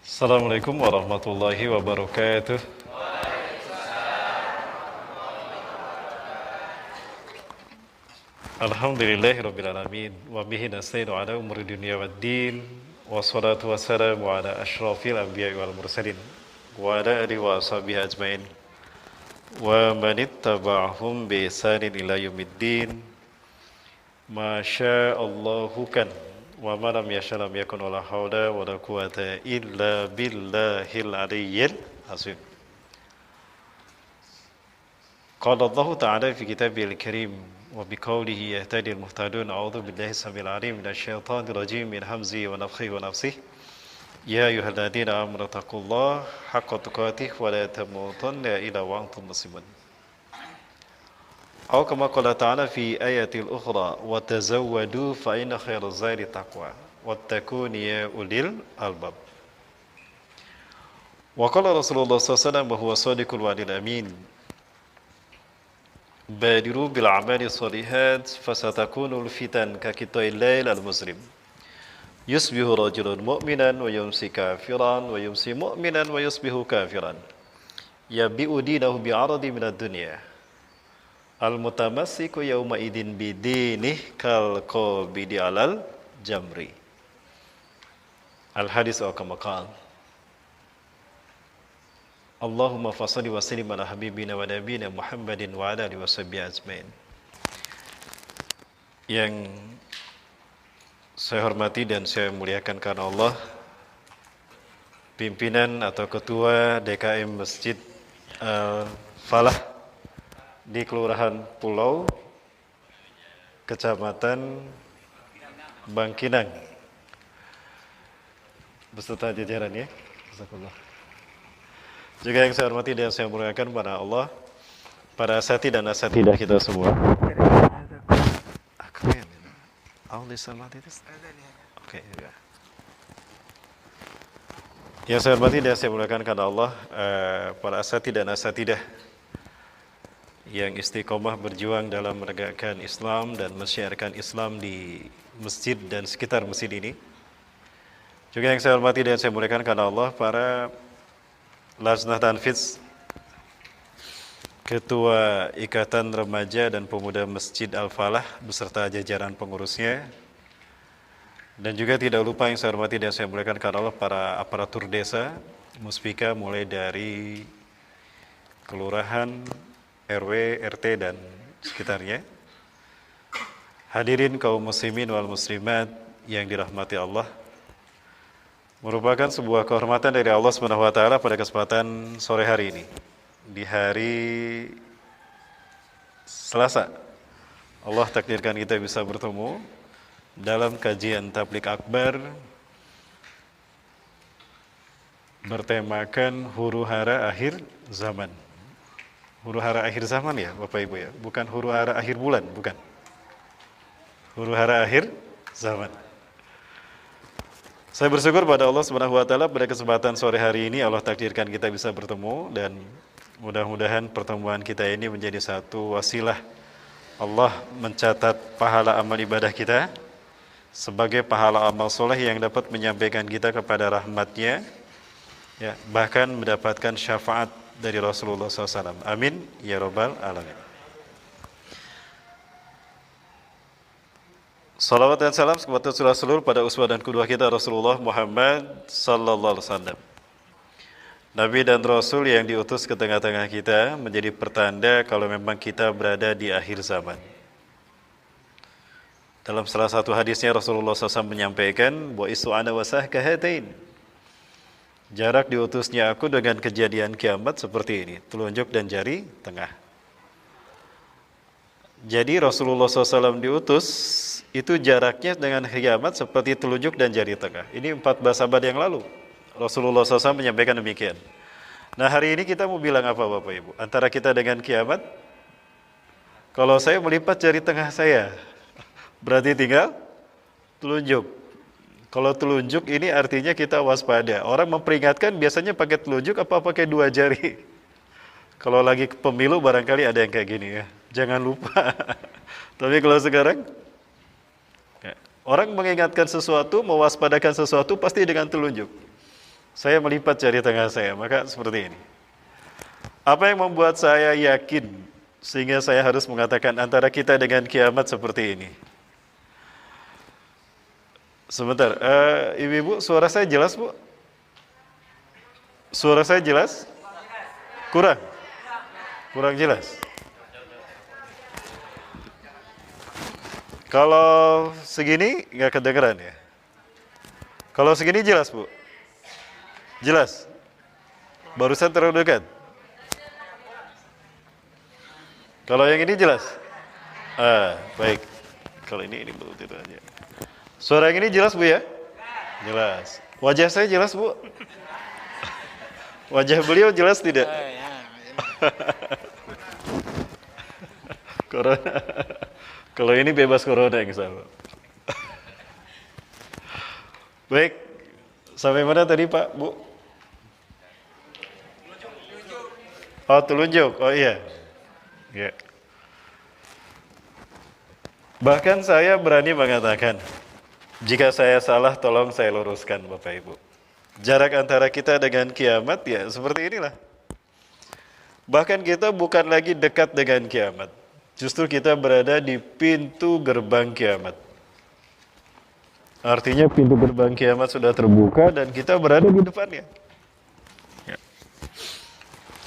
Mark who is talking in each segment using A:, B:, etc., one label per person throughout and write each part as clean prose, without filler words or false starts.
A: Assalamualaikum warahmatullahi wabarakatuh. Alhamdulillahirabbil alamin wa bihi nasta'inu ala umuri dunya waddin wassalatu wassalamu ala asyrafil anbiya'i wal mursalin wa ala alihi wa ashabihi ajmain wa man ittaba'ahum bi ihsanin ila yaumiddin. Masya Allahu kan wa ma lam yasha lam yakun wala haula wala quwata illa billahil aliyyil azim. Qala Allah ta'ala fi kitabil karim wa biqaulihi yahtadil muhtadun. A'udzu billahi samil alim minasyaitonir rajim min hamzihi wa nafthihi wa nafsihi. Ya ayyuhalladzina amanu taqullaha haqqa tuqatih wa la tamutunna illa wa antum muslimun. Atau kama qala ta'ala fi ayatil ukhra wa tazawwadu fa inna khairaz zadi taqwa wattaqun ya ulil albab. Wa qala Rasulullah sallallahu alaihi wasallam wa huwa shadiqul wa'dil amin. Badiru bil a'mali shalihat fasatakunul fitan ka qita'il lail al muslim. Yusbihu rajulun mu'minan wa yumsi kafiran wa yumsi mu'minan wa yusbihu kafiran. Yabi'u dinahu bi'aradi minad dunya. Al-mutamassiku yawma idin bidinih kal qabidi alal jamri. Al-hadis wa kama qala. Allahumma fassalli wa sallim ala habibina wa nabiyina Muhammadin wa ala alihi washabbihi ajmain. Yang saya hormati dan saya muliakan karena Allah, pimpinan atau ketua DKM Masjid Al-Falah di Kelurahan Pulau, Kecamatan Bangkinang, beserta jajarannya. Jazakallah. Juga yang saya hormati dan saya muliakan pada Allah, para asati dan asatidah kita semua. Oke, ya. Yang saya hormati dan saya muliakan karena Allah, para asati dan asatidah yang istiqomah berjuang dalam menegakkan Islam dan mensyiarkan Islam di masjid dan sekitar masjid ini. Juga yang saya hormati dan saya muliakan karena Allah, para Lajnah Tanfiz, Ketua Ikatan Remaja dan Pemuda Masjid Al-Falah beserta jajaran pengurusnya, dan juga tidak lupa yang saya hormati dan saya muliakan karena Allah, para aparatur desa, muspika mulai dari kelurahan, RW, RT dan sekitarnya. Hadirin kaum muslimin wal muslimat yang dirahmati Allah, merupakan sebuah kehormatan dari Allah Subhanahu wa taala pada kesempatan sore hari ini, di hari Selasa. Allah takdirkan kita bisa bertemu dalam kajian tabligh akbar bertemakan huru-hara akhir zaman. Huru-hara akhir zaman ya Bapak Ibu ya, bukan huru-hara akhir bulan, bukan. Huru-hara akhir zaman. Saya bersyukur pada Allah Subhanahu wa taala pada kesempatan sore hari ini Allah takdirkan kita bisa bertemu, dan mudah-mudahan pertemuan kita ini menjadi satu wasilah Allah mencatat pahala amal ibadah kita sebagai pahala amal soleh yang dapat menyampaikan kita kepada rahmat-Nya, ya, bahkan mendapatkan syafaat dari Rasulullah SAW. Amin ya rabbal alamin. Salawat dan salam kepada Rasul pada uswah dan qudwah kita Rasulullah Muhammad sallallahu alaihi wasallam. Nabi dan Rasul yang diutus ke tengah-tengah kita menjadi pertanda kalau memang kita berada di akhir zaman. Dalam salah satu hadisnya Rasulullah SAW menyampaikan, wa isu ana wasah kahatain. Jarak diutusnya aku dengan kejadian kiamat seperti ini, telunjuk dan jari tengah. Jadi Rasulullah SAW diutus itu jaraknya dengan kiamat seperti telunjuk dan jari tengah. Ini 14 abad yang lalu Rasulullah SAW menyampaikan demikian. Nah, hari ini kita mau bilang apa Bapak Ibu? Antara kita dengan kiamat, kalau saya melipat jari tengah saya, berarti tinggal telunjuk. Kalau telunjuk ini artinya kita waspada. Orang memperingatkan biasanya pakai telunjuk apa pakai dua jari. Kalau lagi pemilu barangkali ada yang kayak gini ya, jangan lupa. Tapi kalau sekarang, orang mengingatkan sesuatu, mewaspadakan sesuatu pasti dengan telunjuk. Saya melipat jari tengah saya, maka seperti ini. Apa yang membuat saya yakin sehingga saya harus mengatakan antara kita dengan kiamat seperti ini? Sebentar, ibu-ibu, suara saya jelas, Bu? Suara saya jelas? Kurang? Kurang jelas? Kalau segini nggak kedengeran ya? Kalau segini jelas, Bu? Jelas? Barusan terlalu dekat? Kalau yang ini jelas? Baik. Kalau ini betul itu aja. Suara yang ini jelas, Bu ya? Jelas. Wajah saya jelas, Bu? Wajah beliau jelas tidak? Corona. Kalau ini bebas corona yang sama. Baik. Sampai mana tadi, Pak, Bu? Oh, telunjuk. Oh iya. Ya. Bahkan saya berani mengatakan, jika saya salah tolong saya luruskan, Bapak Ibu. Jarak antara kita dengan kiamat ya seperti inilah. Bahkan kita bukan lagi dekat dengan kiamat. Justru kita berada di pintu gerbang kiamat. Artinya pintu gerbang kiamat sudah terbuka dan kita berada di depannya. Ya.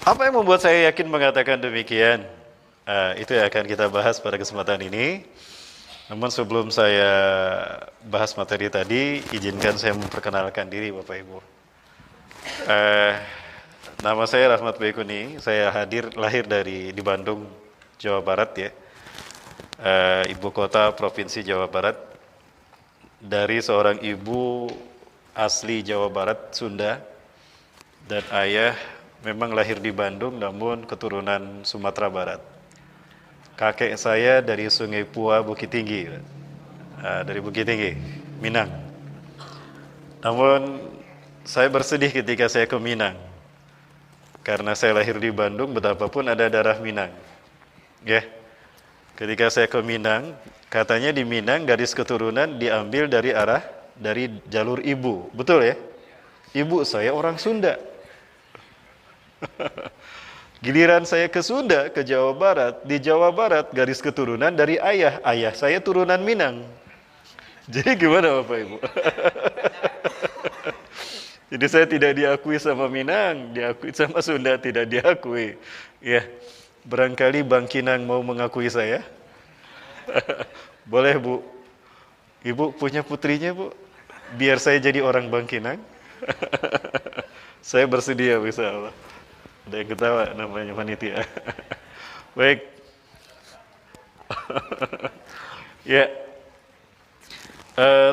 A: Apa yang membuat saya yakin mengatakan demikian? Itu yang akan kita bahas pada kesempatan ini. Namun sebelum saya bahas materi tadi, izinkan saya memperkenalkan diri Bapak Ibu. Nama saya Rahmat Baikuni, saya lahir di Bandung, Jawa Barat ya. Ibu kota Provinsi Jawa Barat. Dari seorang ibu asli Jawa Barat, Sunda. Dan ayah memang lahir di Bandung namun keturunan Sumatera Barat. Kakek saya dari Sungai Pua, Bukit Tinggi, dari Bukit Tinggi, Minang. Namun saya bersedih ketika saya ke Minang, karena saya lahir di Bandung, betapapun ada darah Minang. Ya, ketika saya ke Minang, katanya di Minang garis keturunan diambil dari jalur ibu, betul ya? Ibu saya orang Sunda. Giliran saya ke Sunda, ke Jawa Barat, di Jawa Barat garis keturunan dari ayah saya turunan Minang. Jadi gimana Bapak Ibu? Jadi saya tidak diakui sama Minang, diakui sama Sunda tidak diakui. Ya, barangkali Bang Kinang mau mengakui saya. Boleh Bu, Ibu punya putrinya Bu, biar saya jadi orang Bang Kinang. Saya bersedia bisa Allah. Ada yang ketawa namanya panitia. Baik. Ya,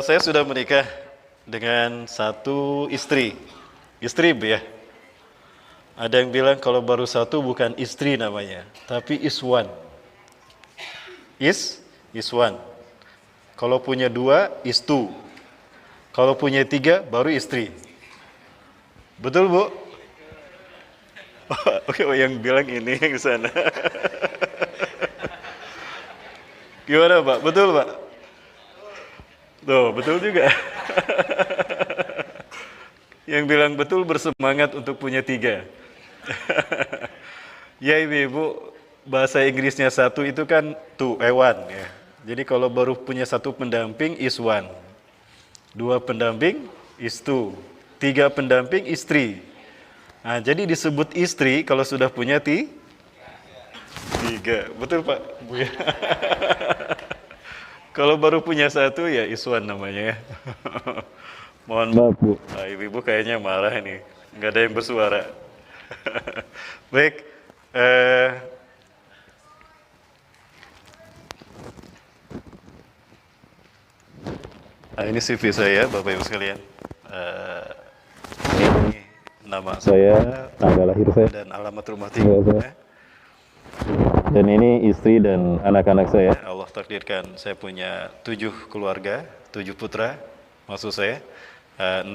A: saya sudah menikah dengan satu istri. Istri Bu ya. Ada yang bilang kalau baru satu bukan istri namanya, tapi iswan. Iswan. Kalau punya dua, istu. Kalau punya tiga, baru istri. Betul Bu? Oke, yang bilang ini yang sana. Gimana Pak? Betul Pak? Tuh, betul juga. Yang bilang betul bersemangat untuk punya tiga. Ya ibu-ibu, bahasa Inggrisnya satu itu kan one ya. Jadi kalau baru punya satu pendamping is one. Dua pendamping is two. Tiga pendamping istri. Nah, jadi disebut istri kalau sudah punya tiga. Betul Pak? Bu ya. Kalau baru punya satu ya iswan namanya ya. Mohon maaf Bu. Nah, ibu-ibu kayaknya marah ini. Nggak ada yang bersuara. Baik. Nah, ini CV saya Bapak Ibu sekalian. Ini nama saya, tanggal lahir saya, dan alamat rumah tinggal saya. Dan ini istri dan anak-anak saya. Allah takdirkan saya punya 7 keluarga, 7 putra, maksud saya. 6,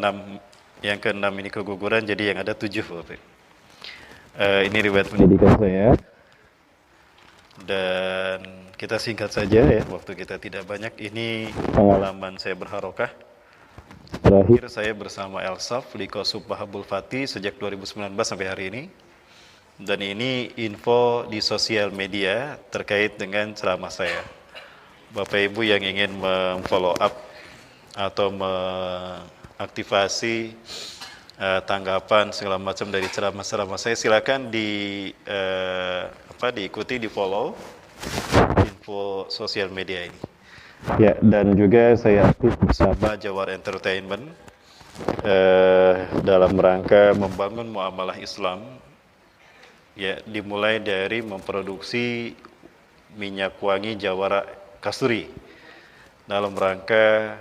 A: yang ke-6 ini keguguran, jadi yang ada 7 Bapak. Ini riwayat pendidikan saya. Dan kita singkat saja ya, waktu kita tidak banyak. Ini pengalaman saya berharokah. terakhir saya bersama Elsaf Liko Subbahabul Fati sejak 2019 sampai hari ini. Dan ini info di sosial media terkait dengan ceramah saya. Bapak Ibu yang ingin memfollow up atau mengaktifasi tanggapan segala macam dari ceramah-ceramah saya, silakan diikuti, di follow info sosial media ini. Ya, dan juga saya aktif bersama Jawar Entertainment dalam rangka membangun muamalah Islam. Ya, dimulai dari memproduksi minyak wangi Jawara Kasturi dalam rangka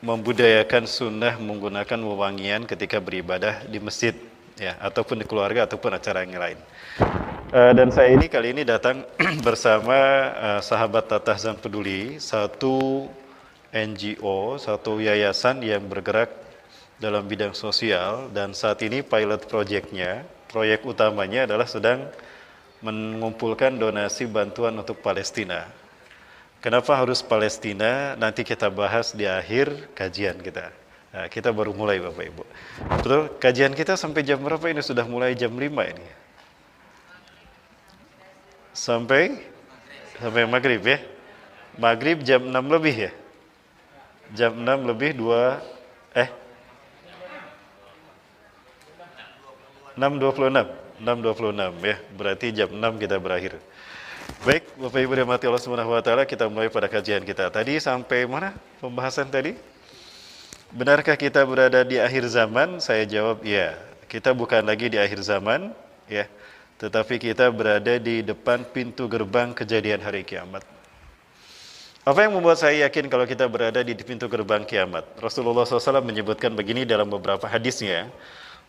A: membudayakan sunnah menggunakan wewangian ketika beribadah di masjid, ya, ataupun di keluarga ataupun acara yang lain. Dan saya ini kali ini datang bersama sahabat Tatahzan Peduli, satu NGO, satu yayasan yang bergerak dalam bidang sosial, dan saat ini pilot project-nya, proyek utamanya adalah sedang mengumpulkan donasi bantuan untuk Palestina. Kenapa harus Palestina? Nanti kita bahas di akhir kajian kita. Nah, kita baru mulai Bapak Ibu. Betul, kajian kita sampai jam berapa ini? Sudah mulai jam 5 ini. Sampai maghrib ya. Maghrib jam 6 lebih ya. Jam 6 lebih 6.26 ya, berarti jam 6 kita berakhir. Baik, Bapak Ibu dirahmati Allah Subhanahu wa taala, kita mulai pada kajian kita. Tadi sampai mana pembahasan tadi? Benarkah kita berada di akhir zaman? Saya jawab iya. Kita bukan lagi di akhir zaman, ya. Tetapi kita berada di depan pintu gerbang kejadian hari kiamat. Apa yang membuat saya yakin kalau kita berada di pintu gerbang kiamat? Rasulullah SAW menyebutkan begini dalam beberapa hadisnya.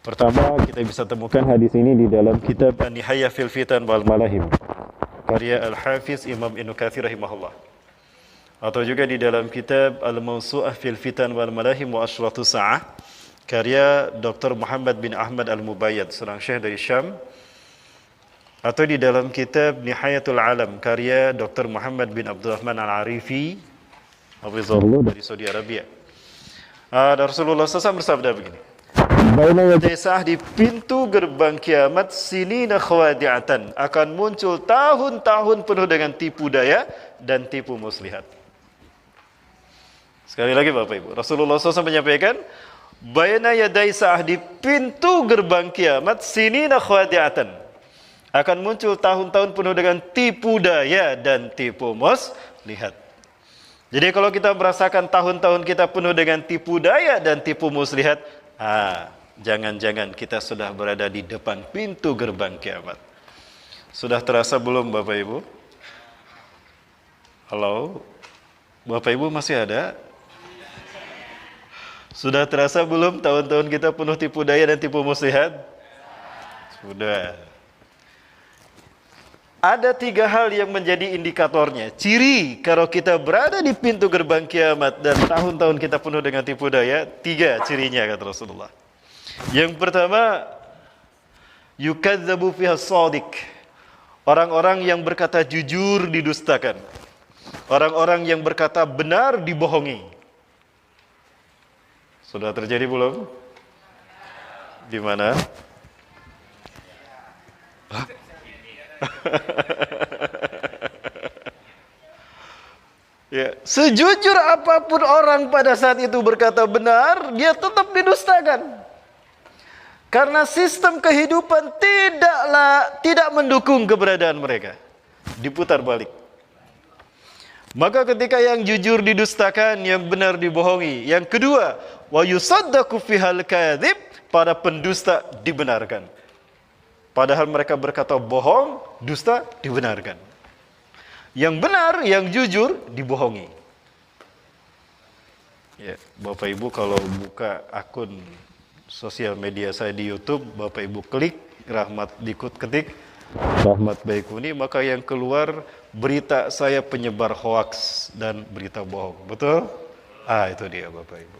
A: Pertama, kita bisa temukan hadis ini di dalam kitab An-Nihayah fil Fitan wal Malahim, karya Al-Hafiz Imam Ibnu Katsir rahimahullah. Atau juga di dalam kitab Al-Mawsu'ah fil Fitan wal Malahim wa Ashratus Sa'ah, karya Dr. Muhammad bin Ahmad Al-Mubayyad, seorang syekh dari Syam. Atau di dalam kitab Nihayatul Alam, karya Dr. Muhammad bin Abdurrahman Al-Arifi, hafizahullah, dari Saudi Arabia. Rasulullah SAW bersabda begini, Sa'ah, di pintu gerbang kiamat, sinina khawadi'atan, akan muncul tahun-tahun penuh dengan tipu daya dan tipu muslihat. Sekali lagi Bapak Ibu, Rasulullah SAW menyampaikan, bayna yadai sa'ah, di pintu gerbang kiamat, sinina khawadi'atan, akan muncul tahun-tahun penuh dengan tipu daya dan tipu muslihat. Jadi kalau kita merasakan tahun-tahun kita penuh dengan tipu daya dan tipu muslihat, jangan-jangan kita sudah berada di depan pintu gerbang kiamat. Sudah terasa belum Bapak Ibu? Halo? Bapak Ibu masih ada? Sudah terasa belum tahun-tahun kita penuh tipu daya dan tipu muslihat? Sudah. Ada 3 hal yang menjadi indikatornya, ciri kalau kita berada di pintu gerbang kiamat dan tahun-tahun kita penuh dengan tipu daya. 3 cirinya kata Rasulullah. Yang pertama, yukadzabu fiha shadiq, orang-orang yang berkata jujur didustakan, orang-orang yang berkata benar dibohongi. Sudah terjadi belum? Di mana? Ya, sejujur apapun orang pada saat itu berkata benar, dia tetap didustakan. Karena sistem kehidupan tidak mendukung keberadaan mereka. Diputar balik. Maka ketika yang jujur didustakan, yang benar dibohongi. Yang kedua, wa yusaddaqu fihal kadzib, para pendusta dibenarkan. Padahal mereka berkata bohong, dusta dibenarkan. Yang benar, yang jujur dibohongi. Ya, Bapak Ibu kalau buka akun sosial media saya di YouTube, Bapak Ibu klik Rahmat, ketik Rahmat Baikuni, maka yang keluar berita saya penyebar hoaks dan berita bohong. Betul? Itu dia Bapak Ibu.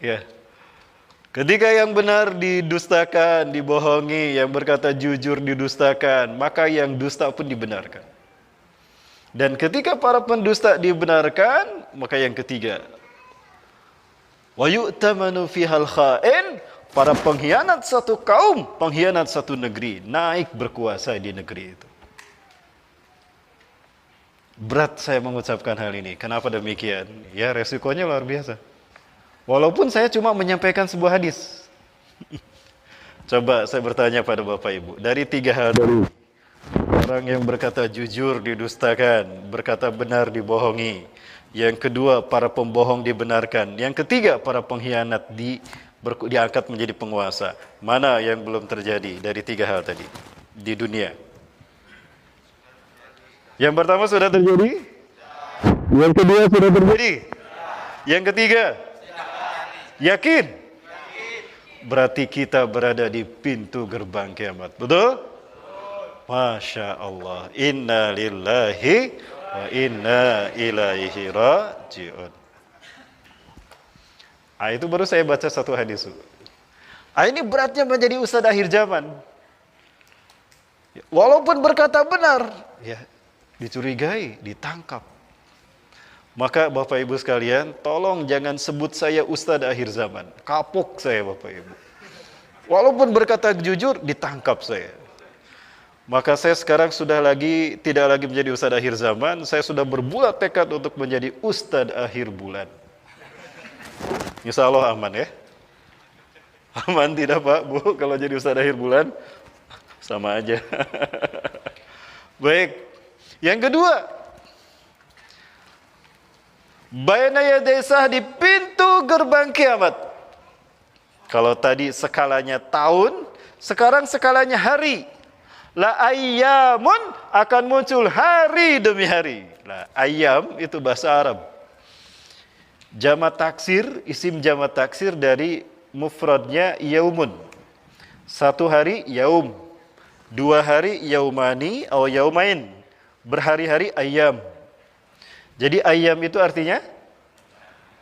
A: Ya. Ketika yang benar didustakan, dibohongi, yang berkata jujur didustakan, maka yang dusta pun dibenarkan. Dan ketika para pendusta dibenarkan, maka yang ketiga. Wa yu'tamanu fihal kha'in, para pengkhianat satu kaum, pengkhianat satu negeri, naik berkuasa di negeri itu. Berat saya mengucapkan hal ini. Kenapa demikian? Ya, resikonya luar biasa. Walaupun saya cuma menyampaikan sebuah hadis. Coba saya bertanya pada Bapak Ibu, dari 3 hal dulu. Orang yang berkata jujur didustakan, berkata benar dibohongi. Yang kedua, para pembohong dibenarkan. Yang ketiga, para pengkhianat diangkat menjadi penguasa. Mana yang belum terjadi dari 3 hal tadi di dunia? Yang pertama sudah terjadi? Yang kedua sudah terjadi? Yang ketiga? Yakin? Berarti kita berada di pintu gerbang kiamat. Betul? Masya Allah. Inna lillahi wa inna ilaihi raji'un. Itu baru saya baca satu hadis. Ini beratnya menjadi ustaz akhir zaman. Walaupun berkata benar, ya dicurigai, ditangkap. Maka Bapak Ibu sekalian, tolong jangan sebut saya ustaz akhir zaman. Kapok saya Bapak Ibu. Walaupun berkata jujur, ditangkap saya. Maka saya sekarang tidak lagi menjadi ustaz akhir zaman, saya sudah berbulat tekad untuk menjadi ustaz akhir bulan. Insya Allah aman ya. Aman tidak Pak, Bu, kalau jadi ustaz akhir bulan? Sama aja. Baik. Yang kedua, bayna yaday sah, di pintu gerbang kiamat. Kalau tadi skalanya tahun, sekarang skalanya hari. La ayyamun, akan muncul hari demi hari. Nah, ayyam itu bahasa Arab. Jamak taksir, isim jamak taksir dari mufradnya yaumun. 1 hari yaum, 2 hari yaumani atau yaumain. Berhari-hari ayyam. Jadi ayyam itu artinya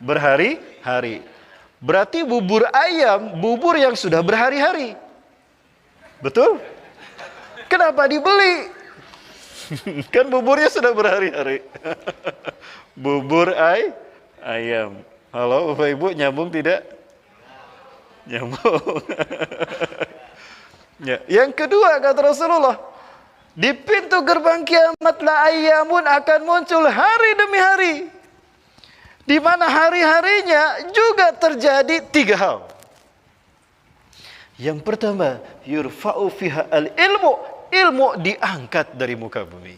A: berhari-hari. Berarti bubur ayam, bubur yang sudah berhari-hari. Betul? Kenapa dibeli? Kan buburnya sudah berhari-hari. Bubur ayam. Halo Bapak Ibu, nyambung tidak? Nyambung. Ya. Yang kedua kata Rasulullah, di pintu gerbang kiamat la ayyamun, akan muncul hari demi hari. Di mana hari-harinya juga terjadi 3 hal. Yang pertama, yurfa'u fiha al-ilmu, ilmu diangkat dari muka bumi.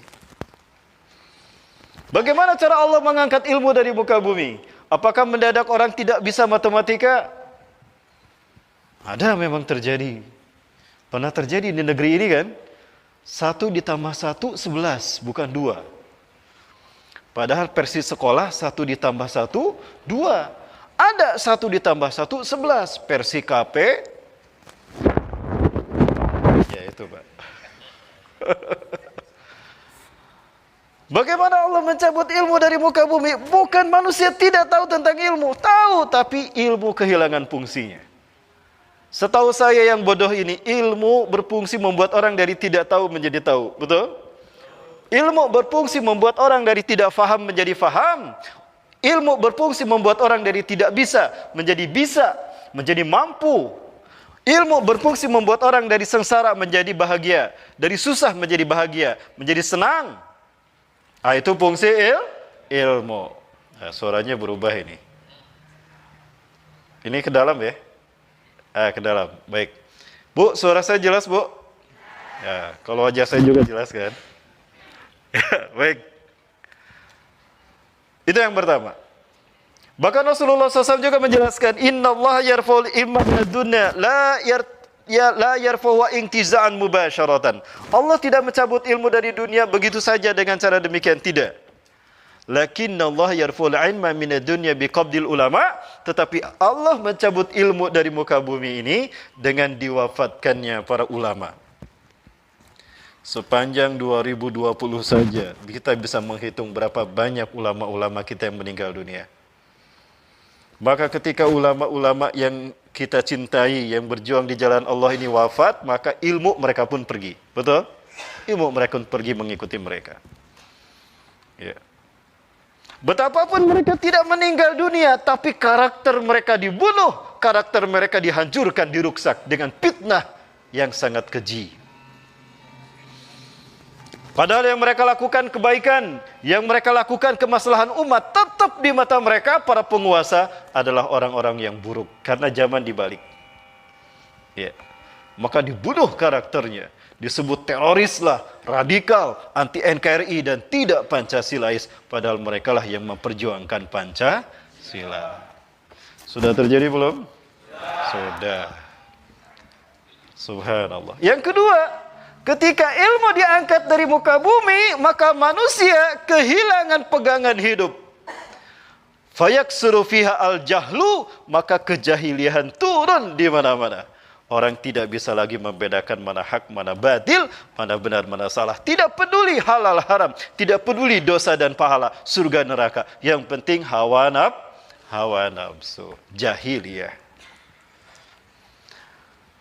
A: Bagaimana cara Allah mengangkat ilmu dari muka bumi? Apakah mendadak orang tidak bisa matematika? Ada, memang terjadi. Pernah terjadi di negeri ini kan? 1 ditambah 1, 11, bukan 2. Padahal versi sekolah 1 ditambah 1, 2. Ada 1 ditambah 1, 11. Versi KP, ya itu Pak. Bagaimana Allah mencabut ilmu dari muka bumi? Bukan manusia tidak tahu tentang ilmu. Tahu, tapi ilmu kehilangan fungsinya. Setahu saya yang bodoh ini, ilmu berfungsi membuat orang dari tidak tahu menjadi tahu. Betul? Ilmu berfungsi membuat orang dari tidak faham menjadi faham. Ilmu berfungsi membuat orang dari tidak bisa, menjadi mampu. Ilmu berfungsi membuat orang dari sengsara menjadi bahagia, dari susah menjadi bahagia, menjadi senang. Itu fungsi ilmu. Nah, suaranya berubah ini. Ini ke dalam ya? Ke dalam. Baik. Bu, suara saya jelas, Bu? Ya, kalau wajah saya juga jelas kan? Baik. Itu yang pertama. Bahkan Rasulullah SAW juga menjelaskan, Inna Allah yarfa'ul ilma dunya la yarfa'u intiza'an mubasyaratan. Allah tidak mencabut ilmu dari dunia begitu saja dengan cara demikian, tidak. Lakinna Allah yarfa'ul ilma minad dunya biqabdil ulama, tetapi Allah mencabut ilmu dari muka bumi ini dengan diwafatkannya para ulama. Sepanjang 2020 saja kita bisa menghitung berapa banyak ulama-ulama kita yang meninggal dunia. Maka ketika ulama-ulama yang kita cintai, yang berjuang di jalan Allah ini wafat, maka ilmu mereka pun pergi. Betul? Ilmu mereka pun pergi mengikuti mereka. Ya. Betapapun mereka tidak meninggal dunia, tapi karakter mereka dibunuh, karakter mereka dihancurkan, diruksak dengan fitnah yang sangat keji. Padahal yang mereka lakukan kebaikan, yang mereka lakukan kemaslahan umat, tetap di mata mereka para penguasa adalah orang-orang yang buruk karena zaman dibalik. Ya. Maka dibunuh karakternya, disebut teroris lah, radikal, anti NKRI dan tidak Pancasilais, padahal mereka lah yang memperjuangkan Pancasila. Sudah terjadi belum? Sudah. Subhanallah. Yang kedua, ketika ilmu diangkat dari muka bumi, maka manusia kehilangan pegangan hidup. Fayaksuru fiha al-jahlu, maka kejahilian turun di mana-mana. Orang tidak bisa lagi membedakan mana hak, mana batil, mana benar, mana salah. Tidak peduli halal haram, tidak peduli dosa dan pahala, surga neraka. Yang penting hawa nafsu, jahiliyah.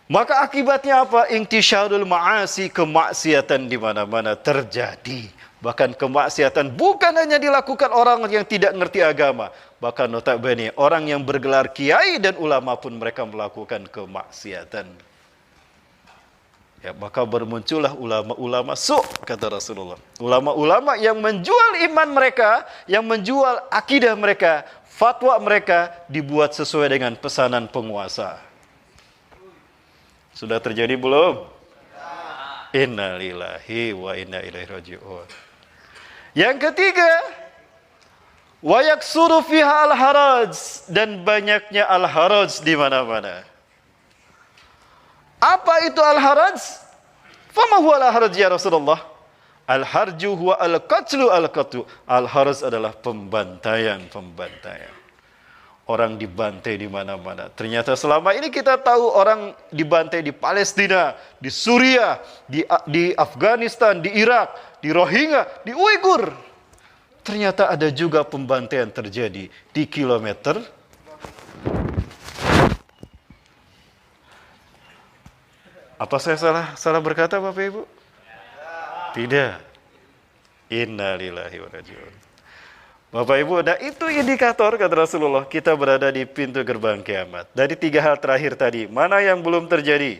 A: Maka akibatnya apa? Intisyarul ma'asi, kemaksiatan di mana-mana terjadi. Bahkan kemaksiatan bukan hanya dilakukan orang yang tidak ngerti agama. Bahkan notabene orang yang bergelar kiai dan ulama pun mereka melakukan kemaksiatan. Ya, maka bermuncullah ulama-ulama kata Rasulullah. Ulama-ulama yang menjual iman mereka, yang menjual akidah mereka, fatwa mereka dibuat sesuai dengan pesanan penguasa. Sudah terjadi belum? Innalillahi wa inna ilaihi raji'un. Yang ketiga, wa yaksuru fiha al-haraj, dan banyaknya al-haraj di mana-mana. Apa itu al-haraj? Fama huwa al-haraj ya Rasulullah? Al-harju huwa al-qatlu al-qatlu. Al-haraj adalah pembantaian. Orang dibantai di mana-mana. Ternyata selama ini kita tahu orang dibantai di Palestina, di Suriah, di Afghanistan, di Irak, di Rohingya, di Uighur. Ternyata ada juga pembantaian terjadi di kilometer. Apa saya salah berkata Bapak Ibu? Tidak. Innalillahi wa inna ilaihi raji'un. Bapak Ibu, nah itu indikator kata Rasulullah, kita berada di pintu gerbang kiamat. Dari 3 hal terakhir tadi, mana yang belum terjadi?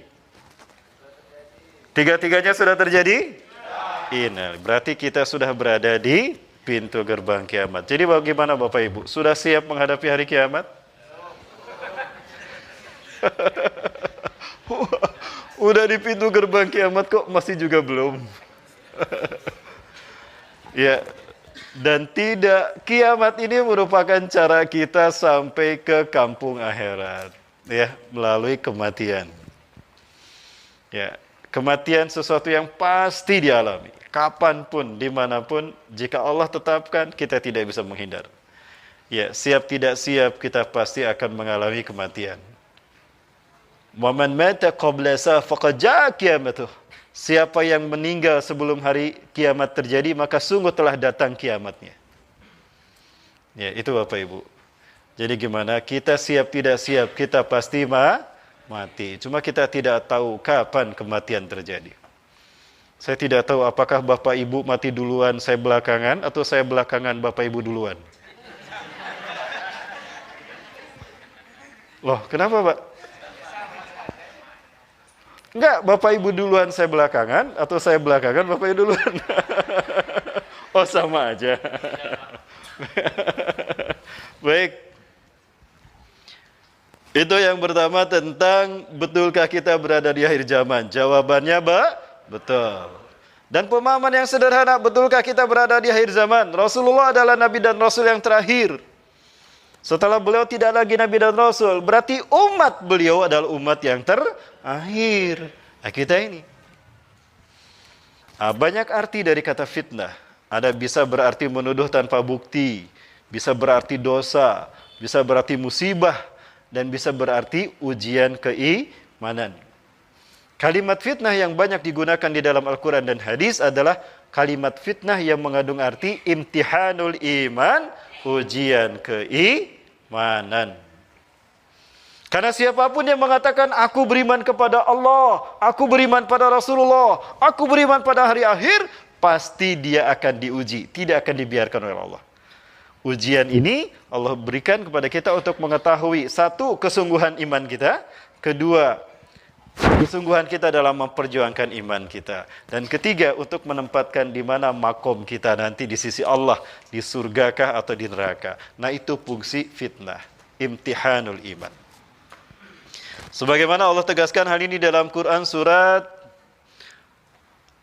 A: Tiga-tiganya sudah terjadi? Iya. Berarti kita sudah berada di pintu gerbang kiamat. Jadi bagaimana Bapak Ibu? Sudah siap menghadapi hari kiamat? Udah di pintu gerbang kiamat kok masih juga belum? Ya. Dan tidak, kiamat ini merupakan cara kita sampai ke kampung akhirat, ya, melalui kematian. Ya, kematian sesuatu yang pasti dialami, kapanpun, dimanapun, jika Allah tetapkan, kita tidak bisa menghindar. Ya, siap tidak siap, kita pasti akan mengalami kematian. Wa man mata qabla faqad jaa qiyamatuh. Siapa yang meninggal sebelum hari kiamat terjadi, maka sungguh telah datang kiamatnya. Ya, itu Bapak Ibu. Jadi gimana? Kita siap tidak siap, kita pasti mati. Cuma kita tidak tahu kapan kematian terjadi. Saya tidak tahu apakah Bapak Ibu mati duluan, saya belakangan, atau saya belakangan Bapak Ibu duluan. Loh, kenapa Pak? Enggak, Bapak Ibu duluan, saya belakangan, atau saya belakangan, Bapak Ibu duluan. Oh, sama aja. Baik. Itu yang pertama tentang betulkah kita berada di akhir zaman. Jawabannya, betul. Dan pemahaman yang sederhana, betulkah kita berada di akhir zaman? Rasulullah adalah Nabi dan Rasul yang terakhir. Setelah beliau tidak lagi Nabi dan Rasul, berarti umat beliau adalah umat yang terakhir. Nah, kita ini. Banyak arti dari kata fitnah. Ada bisa berarti menuduh tanpa bukti, bisa berarti dosa, bisa berarti musibah, dan bisa berarti ujian keimanan. Kalimat fitnah yang banyak digunakan di dalam Al-Quran dan hadis adalah kalimat fitnah yang mengandung arti imtihanul iman, ujian keimanan. Karena siapapun yang mengatakan aku beriman kepada Allah, aku beriman pada Rasulullah, aku beriman pada hari akhir, pasti dia akan diuji, tidak akan dibiarkan oleh Allah. Ujian ini Allah berikan kepada kita untuk mengetahui, satu, kesungguhan iman kita, kedua, kesungguhan kita dalam memperjuangkan iman kita, dan ketiga, untuk menempatkan di mana makom kita nanti di sisi Allah, di surgakah atau di neraka. Nah, itu fungsi fitnah, imtihanul iman. Sebagaimana Allah tegaskan hal ini dalam Quran surat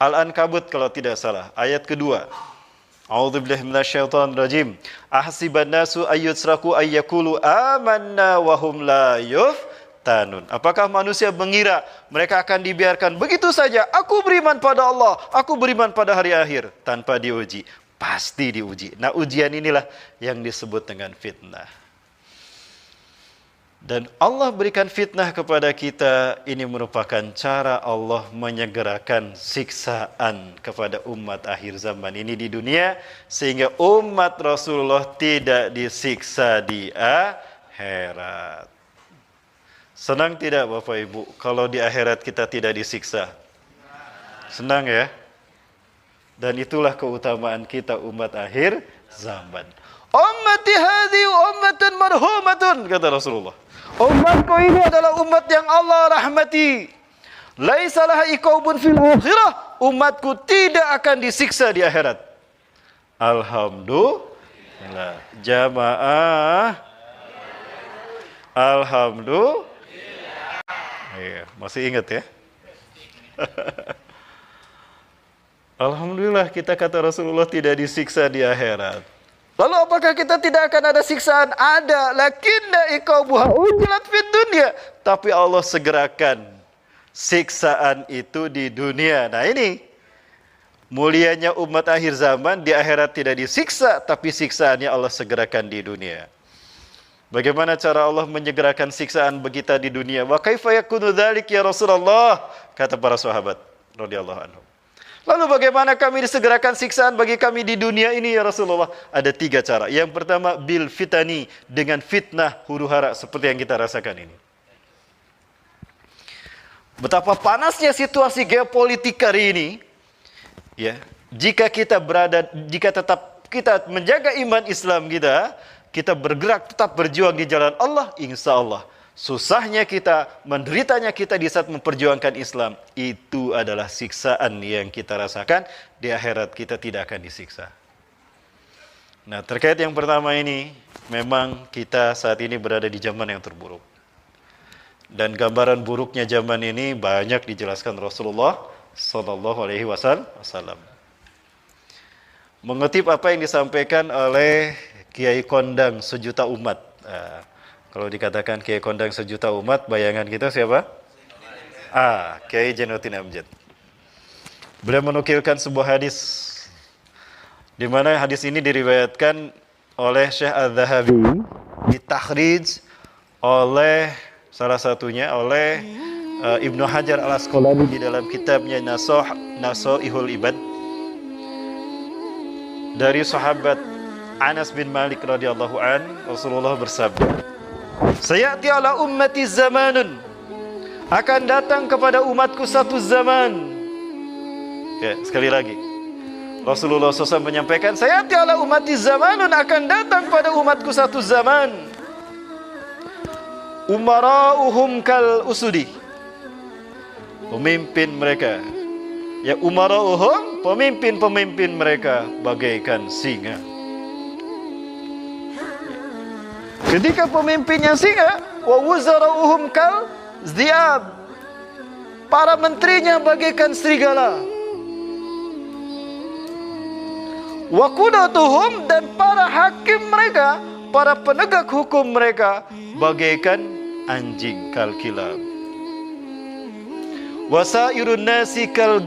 A: Al-Ankabut kalau tidak salah, ayat kedua. A'udzubillahi minasyaitonirrajim. Ahsiban nasu ayyutsraku ayyakulu amanna wa hum la yuftanun. Apakah manusia mengira mereka akan dibiarkan begitu saja? Aku beriman pada Allah, aku beriman pada hari akhir, tanpa diuji. Pasti diuji. Nah, ujian inilah yang disebut dengan fitnah. Dan Allah berikan fitnah kepada kita, ini merupakan cara Allah menyegerakan siksaan kepada umat akhir zaman ini di dunia, sehingga umat Rasulullah tidak disiksa di akhirat. Senang tidak Bapak Ibu kalau di akhirat kita tidak disiksa? Senang ya? Dan itulah keutamaan kita umat akhir zaman. Ummati hadhi ummatan marhumatun, kata Rasulullah. Umatku ini adalah umat yang Allah rahmati. Laisa laha iqabun fil akhirah. Umatku tidak akan disiksa di akhirat. Alhamdulillah. Jamaah. Alhamdulillah. Iya, masih ingat ya? Alhamdulillah kita, kata Rasulullah, tidak disiksa di akhirat. Lalu apakah kita tidak akan ada siksaan? Ada. Lakinna iqabuha ujilat fid dunya. Tapi Allah segerakan siksaan itu di dunia. Nah, ini mulianya umat akhir zaman, di akhirat tidak disiksa, tapi siksaannya Allah segerakan di dunia. Bagaimana cara Allah menyegerakan siksaan bagi kita di dunia? Wa kaifa yakunu dzalik ya Rasulullah? Kata para sahabat radhiyallahu anhum. Lalu bagaimana kami disegerakan siksaan bagi kami di dunia ini ya Rasulullah? Ada 3 cara. Yang pertama, bil fitani, dengan fitnah huru-hara seperti yang kita rasakan ini. Betapa panasnya situasi geopolitik hari ini, ya. Jika kita tetap kita menjaga iman Islam kita bergerak tetap berjuang di jalan Allah, insya Allah susahnya kita, menderitanya kita di saat memperjuangkan Islam, itu adalah siksaan yang kita rasakan. Di akhirat kita tidak akan disiksa. Nah, terkait yang pertama ini, memang kita saat ini berada di zaman yang terburuk. Dan gambaran buruknya zaman ini banyak dijelaskan Rasulullah Sallallahu Alaihi Wasallam. Mengutip apa yang disampaikan oleh Kiai Kondang sejuta umat. Kalau dikatakan Kiai Kondang sejuta umat, bayangan kita siapa? Kiai Jainuddin Amjad. Beliau menukilkan sebuah hadis, di mana hadis ini diriwayatkan oleh Syekh Al-Zahabi, ditakhrij oleh salah satunya oleh Ibnu Hajar Al-Asqalani di dalam kitabnya Nasoihul Ibad, dari sahabat Anas bin Malik radhiyallahu an. Rasulullah bersabda, sayati ala ummati zamanun, akan datang kepada umatku satu zaman. Ya, sekali lagi Rasulullah SAW menyampaikan, sayati ala ummati zamanun, akan datang pada umatku satu zaman. Umara'uhum kal usudi, pemimpin mereka, ya, umara'uhum, pemimpin-pemimpin mereka bagaikan singa. Ketika pemimpinnya singa, wa wuzara'uhum kal ziab, para menterinya bagaikan serigala. Wa qudatuhum, dan para hakim mereka, para penegak hukum mereka bagaikan anjing, kal kilab. Wasairun nasi kal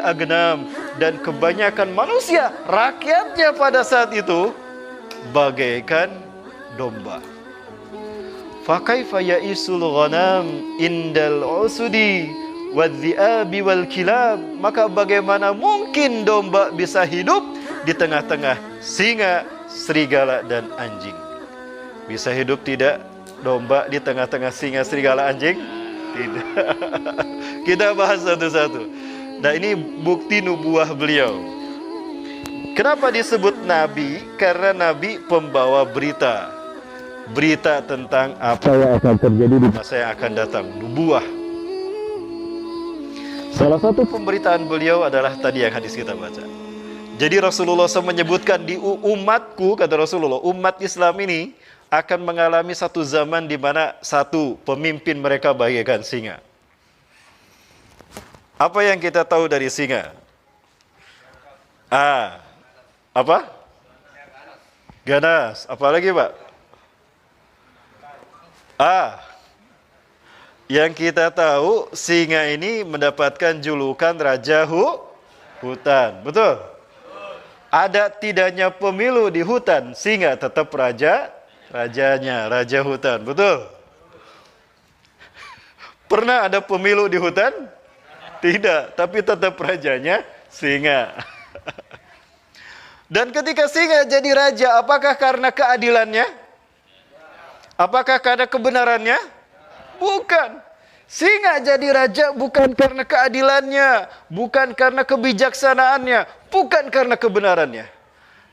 A: agnam, dan kebanyakan manusia, rakyatnya pada saat itu bagaikan domba. Fakaifa ya'isul ghanam indal usudi wadhi'abi wal kilab, maka bagaimana mungkin domba bisa hidup di tengah-tengah singa, serigala dan anjing? Bisa hidup tidak domba di tengah-tengah singa, serigala, anjing? Tidak. Kita bahas satu-satu. Nah, ini bukti nubuah beliau. Kenapa disebut nabi? Karena nabi pembawa berita. Berita tentang apa yang akan terjadi di masa yang akan datang, nubuah. Salah satu pemberitaan beliau adalah tadi yang hadis kita baca. Jadi Rasulullah SAW menyebutkan di umatku, kata Rasulullah, umat Islam ini akan mengalami satu zaman di mana satu pemimpin mereka bagaikan singa. Apa yang kita tahu dari singa? Apa? Ganas. Apalagi, Pak? Yang kita tahu singa ini mendapatkan julukan raja hutan. Betul? Ada tidaknya pemilu di hutan, singa tetap rajanya, raja hutan. Betul? Pernah ada pemilu di hutan? Tidak, tapi tetap rajanya singa. Dan ketika singa jadi raja, apakah karena keadilannya? Apakah karena kebenarannya? Bukan. Singa jadi raja bukan karena keadilannya, bukan karena kebijaksanaannya, bukan karena kebenarannya.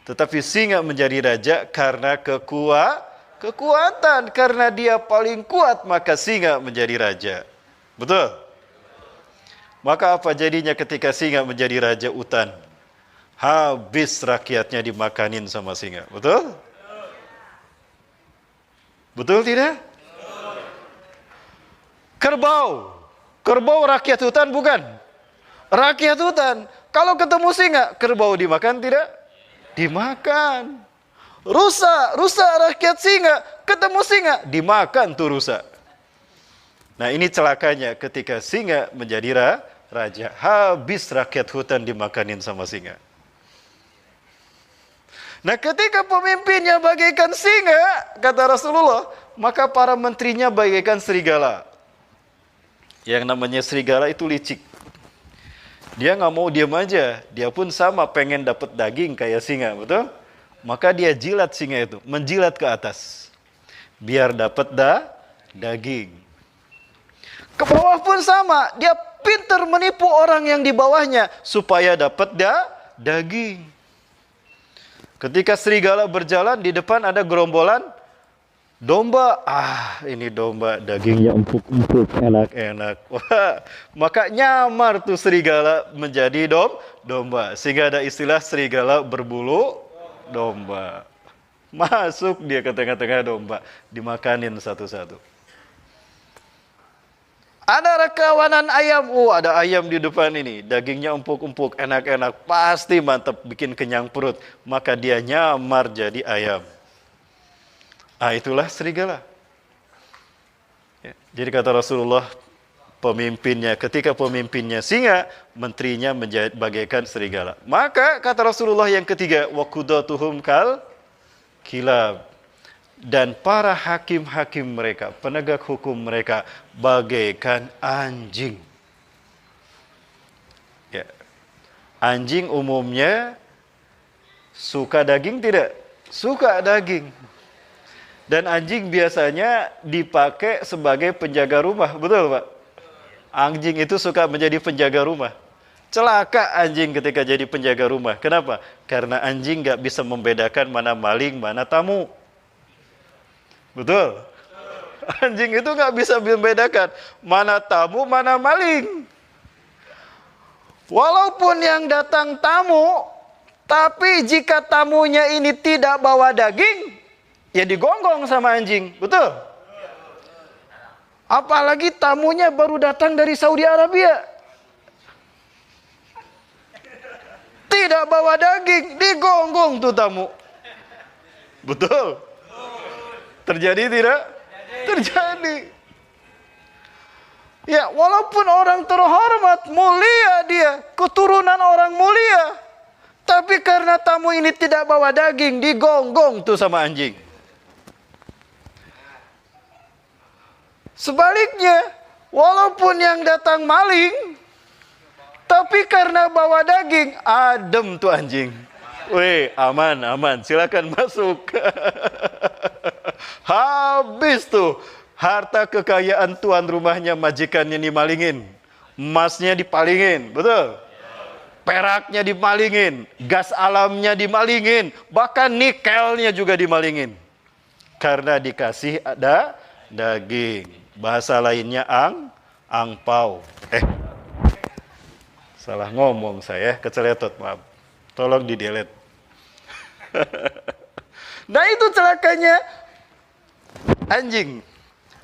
A: Tetapi singa menjadi raja karena kekuatan. Karena dia paling kuat, maka singa menjadi raja. Betul? Maka apa jadinya ketika singa menjadi raja hutan? Habis rakyatnya dimakanin sama singa. Betul? Betul tidak? Kerbau rakyat hutan bukan? Rakyat hutan. Kalau ketemu singa, kerbau dimakan tidak? Dimakan. Rusa rakyat singa, ketemu singa, dimakan tuh rusa. Nah, ini celakanya ketika singa menjadi raja. Habis rakyat hutan dimakanin sama singa. Nah, ketika pemimpinnya bagaikan singa, kata Rasulullah, maka para menterinya bagaikan serigala. Yang namanya serigala itu licik. Dia nggak mau diam aja. Dia pun sama pengen dapat daging kayak singa, betul? Maka dia jilat singa itu, menjilat ke atas. Biar dapat daging. Ke bawah pun sama. Dia pintar menipu orang yang di bawahnya supaya dapat daging. Ketika serigala berjalan, di depan ada gerombolan domba. Ini domba, dagingnya empuk-empuk, enak-enak. Wah, maka nyamar tuh serigala menjadi domba. Sehingga ada istilah serigala berbulu domba. Masuk dia ke tengah-tengah domba, dimakanin satu-satu. Ada kawanan ayam, ada ayam di depan ini, dagingnya empuk-empuk, enak-enak, pasti mantap, bikin kenyang perut. Maka dia nyamar jadi ayam. Itulah serigala. Jadi kata Rasulullah, ketika pemimpinnya singa, menterinya menjadi bagaikan serigala. Maka kata Rasulullah yang ketiga, wa qudatuhum kal kilab. Dan para hakim-hakim mereka, penegak hukum mereka, bagaikan anjing. Ya. Anjing umumnya suka daging tidak? Suka daging. Dan anjing biasanya dipakai sebagai penjaga rumah. Betul, Pak? Anjing itu suka menjadi penjaga rumah. Celaka anjing ketika jadi penjaga rumah. Kenapa? Karena anjing nggak bisa membedakan mana maling, mana tamu. Betul? Anjing itu nggak bisa membedakan mana tamu, mana maling. Walaupun yang datang tamu, tapi jika tamunya ini tidak bawa daging, ya digonggong sama anjing. Betul? Apalagi tamunya baru datang dari Saudi Arabia. Tidak bawa daging, digonggong tuh tamu. Betul? Terjadi tidak? Terjadi. Ya, walaupun orang terhormat, mulia dia, keturunan orang mulia, tapi karena tamu ini tidak bawa daging, digonggong tuh sama anjing. Sebaliknya, walaupun yang datang maling, tapi karena bawa daging, adem tuh anjing. Weh, aman, silakan masuk. Habis tuh harta kekayaan tuan rumahnya, majikannya dimalingin, emasnya dipalingin, betul? peraknya dimalingin, gas alamnya dimalingin, bahkan nikelnya juga dimalingin. Karena dikasih ada daging. Bahasa lainnya angpau. Salah ngomong saya, keceletot, maaf. Tolong di-delete. Nah itu celakanya anjing.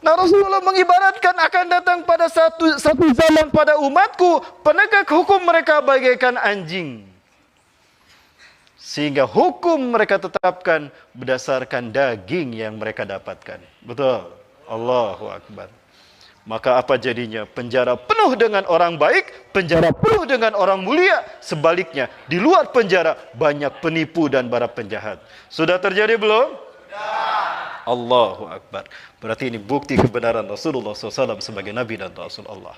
A: Nah Rasulullah mengibaratkan akan datang pada satu zaman pada umatku, penegak hukum mereka bagaikan anjing. Sehingga hukum mereka tetapkan berdasarkan daging yang mereka dapatkan. Betul. Allahu Akbar. Maka apa jadinya? Penjara penuh dengan orang baik, penjara penuh dengan orang mulia. Sebaliknya, di luar penjara banyak penipu dan para penjahat. Sudah terjadi belum? Sudah. Allahu Akbar. Berarti ini bukti kebenaran Rasulullah SAW sebagai Nabi dan Rasul Allah.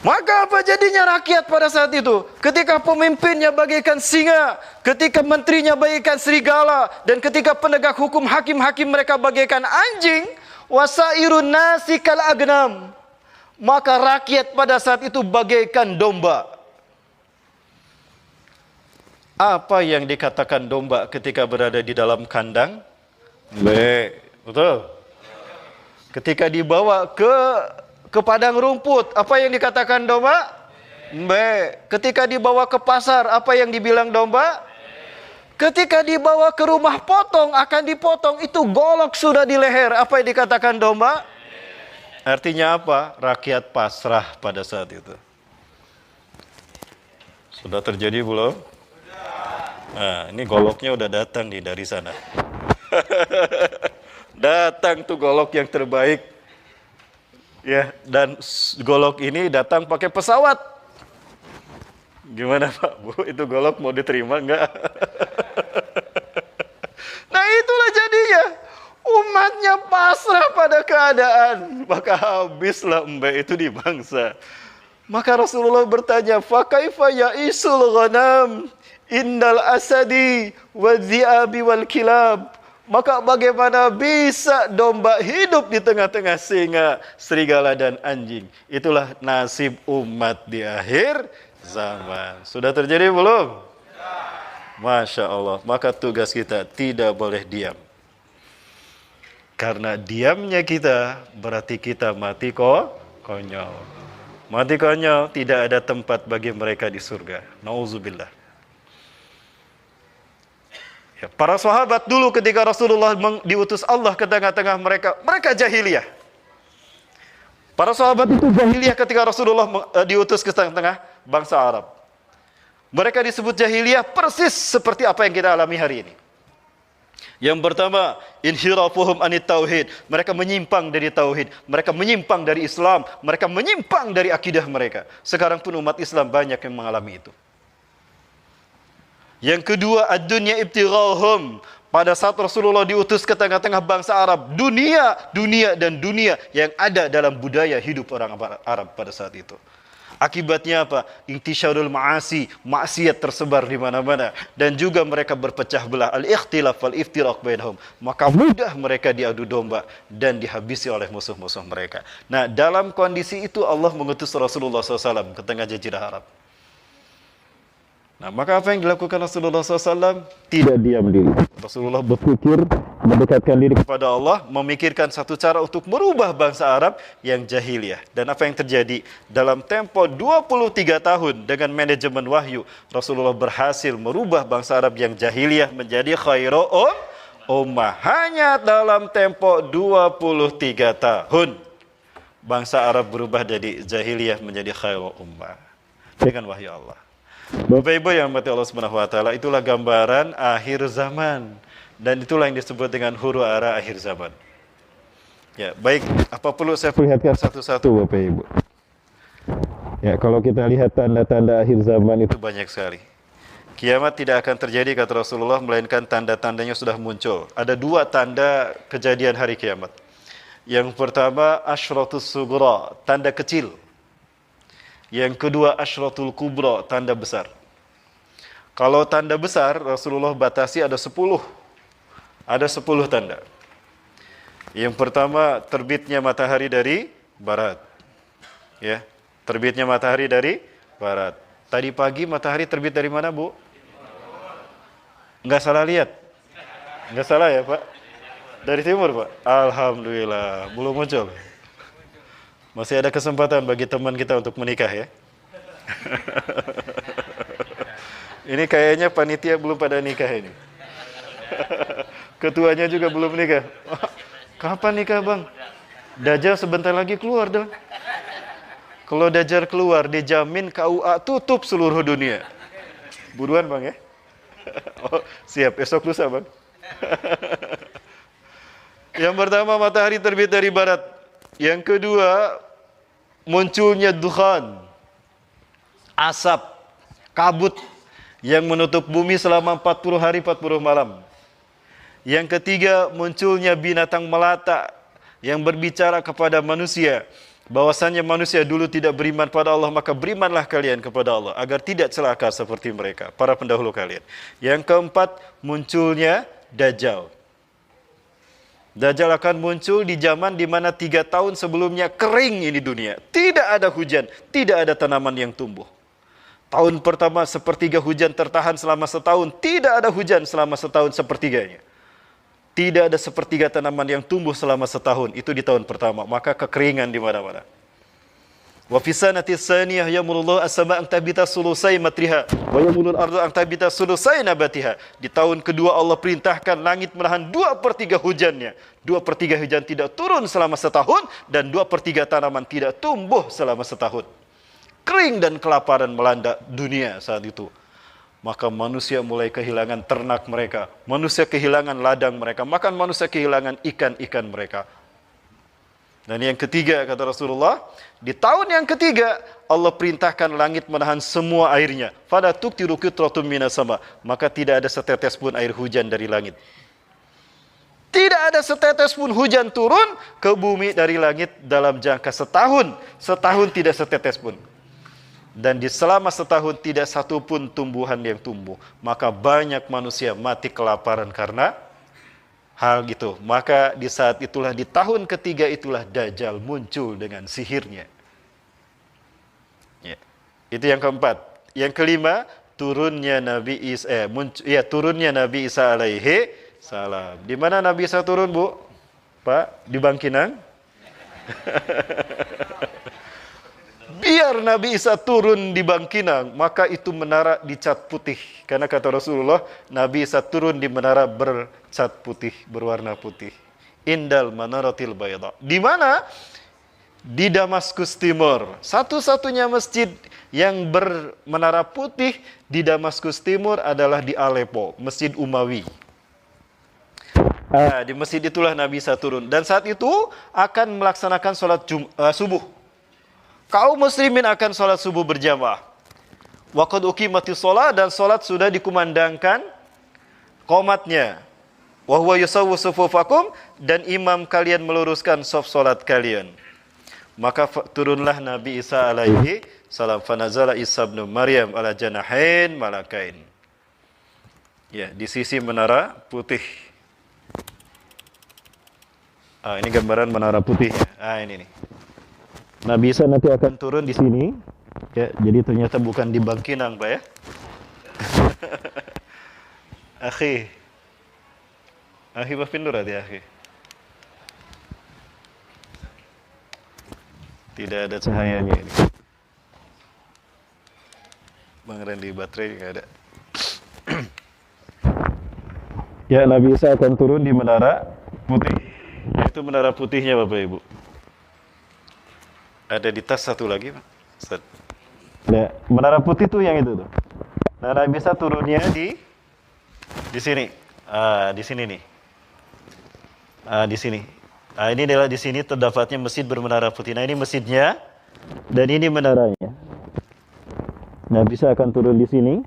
A: Maka apa jadinya rakyat pada saat itu? Ketika pemimpinnya bagaikan singa, ketika menterinya bagaikan serigala, dan ketika penegak hukum hakim-hakim mereka bagaikan anjing, wasairun nasi kal agnam. Maka rakyat pada saat itu bagaikan domba. Apa yang dikatakan domba ketika berada di dalam kandang? Betul. Ketika dibawa ke padang rumput, apa yang dikatakan domba? Ketika dibawa ke pasar, apa yang dibilang domba? Ketika dibawa ke rumah potong, akan dipotong, itu golok sudah di leher. Apa yang dikatakan domba? Artinya apa? Rakyat pasrah pada saat itu. Sudah terjadi belum? Nah, ini goloknya udah datang nih dari sana. Datang tuh golok yang terbaik. Ya, dan golok ini datang pakai pesawat. Gimana Pak, Bu? Itu golok mau diterima enggak? Nah itulah jadinya. Umatnya pasrah pada keadaan. Maka habislah itu di bangsa. Maka Rasulullah bertanya, "Fa kaifa ya'isul ghanam indal asadi wa dhi'abi wal kilab?" Maka bagaimana bisa domba hidup di tengah-tengah singa, serigala dan anjing? Itulah nasib umat di akhir zaman. Sudah terjadi belum? Masya Allah. Maka tugas kita tidak boleh diam. Karena diamnya kita berarti kita mati konyol. Mati konyol, tidak ada tempat bagi mereka di surga. Nauzubillah. Para sahabat dulu ketika Rasulullah diutus Allah ke tengah-tengah mereka jahiliyah. Para sahabat itu jahiliyah ketika Rasulullah diutus ke tengah-tengah bangsa Arab. Mereka disebut jahiliyah persis seperti apa yang kita alami hari ini. Yang pertama, inhirafuhum anit tauhid. Mereka menyimpang dari tauhid, mereka menyimpang dari Islam, mereka menyimpang dari akidah mereka. Sekarang pun umat Islam banyak yang mengalami itu. Yang kedua, ad-dunya ibtighahum. Pada saat Rasulullah diutus ke tengah-tengah bangsa Arab, dunia yang ada dalam budaya hidup orang Arab pada saat itu. Akibatnya apa? Intisyarul ma'asi, maksiat tersebar di mana-mana, dan juga mereka berpecah belah, al-ikhtilaf wal iftiraq bainahum. Maka mudah mereka diadu domba dan dihabisi oleh musuh-musuh mereka. Nah, dalam kondisi itu Allah mengutus Rasulullah SAW ke tengah jazirah Arab. Nah, maka apa yang dilakukan Rasulullah SAW? Tidak diam diri. Rasulullah berpikir, mendekatkan diri kepada Allah, memikirkan satu cara untuk merubah bangsa Arab yang jahiliyah. Dan apa yang terjadi? Dalam tempo 23 tahun dengan manajemen wahyu, Rasulullah berhasil merubah bangsa Arab yang jahiliyah menjadi khairu ummah. Hanya dalam tempo 23 tahun, bangsa Arab berubah dari jahiliyah menjadi khairu ummah. Dengan wahyu Allah. Bapak Ibu yang mati Allah Subhanahu wa taala, itulah gambaran akhir zaman dan itulah yang disebut dengan huru hara akhir zaman. Ya, baik, apa perlu saya perlihatkan satu-satu Bapak Ibu? Ya, kalau kita lihat tanda-tanda akhir zaman itu banyak sekali. Kiamat tidak akan terjadi kata Rasulullah melainkan tanda-tandanya sudah muncul. Ada dua tanda kejadian hari kiamat. Yang pertama asyratus sughra, tanda kecil. Yang kedua asyratul kubra, tanda besar. Kalau tanda besar Rasulullah batasi ada 10. Ada 10 tanda. Yang pertama terbitnya matahari dari barat. Ya, terbitnya matahari dari barat. Tadi pagi matahari terbit dari mana, Bu? Nggak salah lihat? Nggak salah ya, Pak? Dari timur, Pak? Alhamdulillah, belum muncul. Masih ada kesempatan bagi teman kita untuk menikah ya. Ini kayaknya panitia belum pada nikah ini. Ketuanya juga belum nikah. Kapan nikah, Bang? Dajjal sebentar lagi keluar dong. Kalau Dajjal keluar, dijamin KUA tutup seluruh dunia. Buruan, Bang ya. Oh, siap, esok lusa, Bang. Yang pertama, matahari terbit dari barat. Yang kedua, munculnya dukhan, asap, kabut yang menutup bumi selama 40 hari 40 malam. Yang ketiga, munculnya binatang melata yang berbicara kepada manusia bahwasannya manusia dulu tidak beriman pada Allah, maka berimanlah kalian kepada Allah agar tidak celaka seperti mereka, para pendahulu kalian. Yang keempat, munculnya Dajjal. Dajjal akan muncul di zaman di mana 3 tahun sebelumnya kering ini dunia. Tidak ada hujan, tidak ada tanaman yang tumbuh. Tahun pertama sepertiga hujan tertahan selama setahun, tidak ada hujan selama setahun sepertiganya. Tidak ada sepertiga tanaman yang tumbuh selama setahun, itu di tahun pertama, maka kekeringan di mana-mana. Wa fi sanati tsaniyah yamurullahu as-samaa an tabita sulusai matriha wa yamurul ardu an tabita sulusai nabatiha. Di tahun kedua Allah perintahkan langit menahan 2/3 hujannya. 2/3 hujan tidak turun selama setahun dan 2/3 tanaman tidak tumbuh selama setahun. Kering dan kelaparan melanda dunia saat itu. Maka manusia mulai kehilangan ternak mereka, manusia kehilangan ladang mereka, maka manusia kehilangan ikan-ikan mereka. Dan yang ketiga, kata Rasulullah, di tahun yang ketiga Allah perintahkan langit menahan semua airnya. Fala tuqtiru qitratun minas sama, maka tidak ada setetes pun air hujan dari langit. Tidak ada setetes pun hujan turun ke bumi dari langit dalam jangka setahun. Setahun tidak setetes pun. Dan di selama setahun tidak satu pun tumbuhan yang tumbuh. Maka banyak manusia mati kelaparan karena hal gitu. Maka di saat itulah, di tahun ketiga itulah Dajjal muncul dengan sihirnya. Ya. Itu yang keempat. Yang kelima, turunnya Nabi Isa, turunnya Nabi Isa alaihi salam. Di mana Nabi Isa turun, Bu? Pak, di Bangkinang? Biar Nabi Isa turun di Bangkinang, maka itu menara dicat putih. Karena kata Rasulullah, Nabi Isa turun di menara bercat putih, berwarna putih. Indal manaratil bayda. Di mana? Di Damaskus Timur. Satu-satunya masjid yang bermenara putih di Damaskus Timur adalah di Aleppo, Masjid Umawi. Di masjid itulah Nabi Isa turun. Dan saat itu akan melaksanakan sholat subuh. Kaum muslimin akan sholat subuh berjamaah. Wa qad uqimatis shalah, dan sholat sudah dikumandangkan qomatnya. Wa huwa yusawwu sufufakum, dan imam kalian meluruskan shaf sholat kalian. Maka turunlah Nabi Isa alaihi salam. Fanazala Isa bin Maryam ala janahain malakain. Ya, di sisi menara putih. Ini gambaran menara putih. Ini nih. Nabi Isa nanti akan turun di sini. Ya, jadi ternyata bukan di Bangkinang, Pak ya. Akhi. Akhi maafin durat ya, akhi. Tidak ada cahayanya ini. Bang Randy, baterai nggak ada. Ya, Nabi Isa akan turun di menara putih. Itu menara putihnya, Bapak Ibu. Ada di tas satu lagi, Pak. Ya, menara putih tuh yang itu tuh. Nah, Nabi Isa turunnya di sini. Di sini nih. Di sini. Ini adalah di sini terdapatnya masjid bermenara putih. Nah, ini masjidnya dan ini menaranya. Nabi Isa akan turun di sini.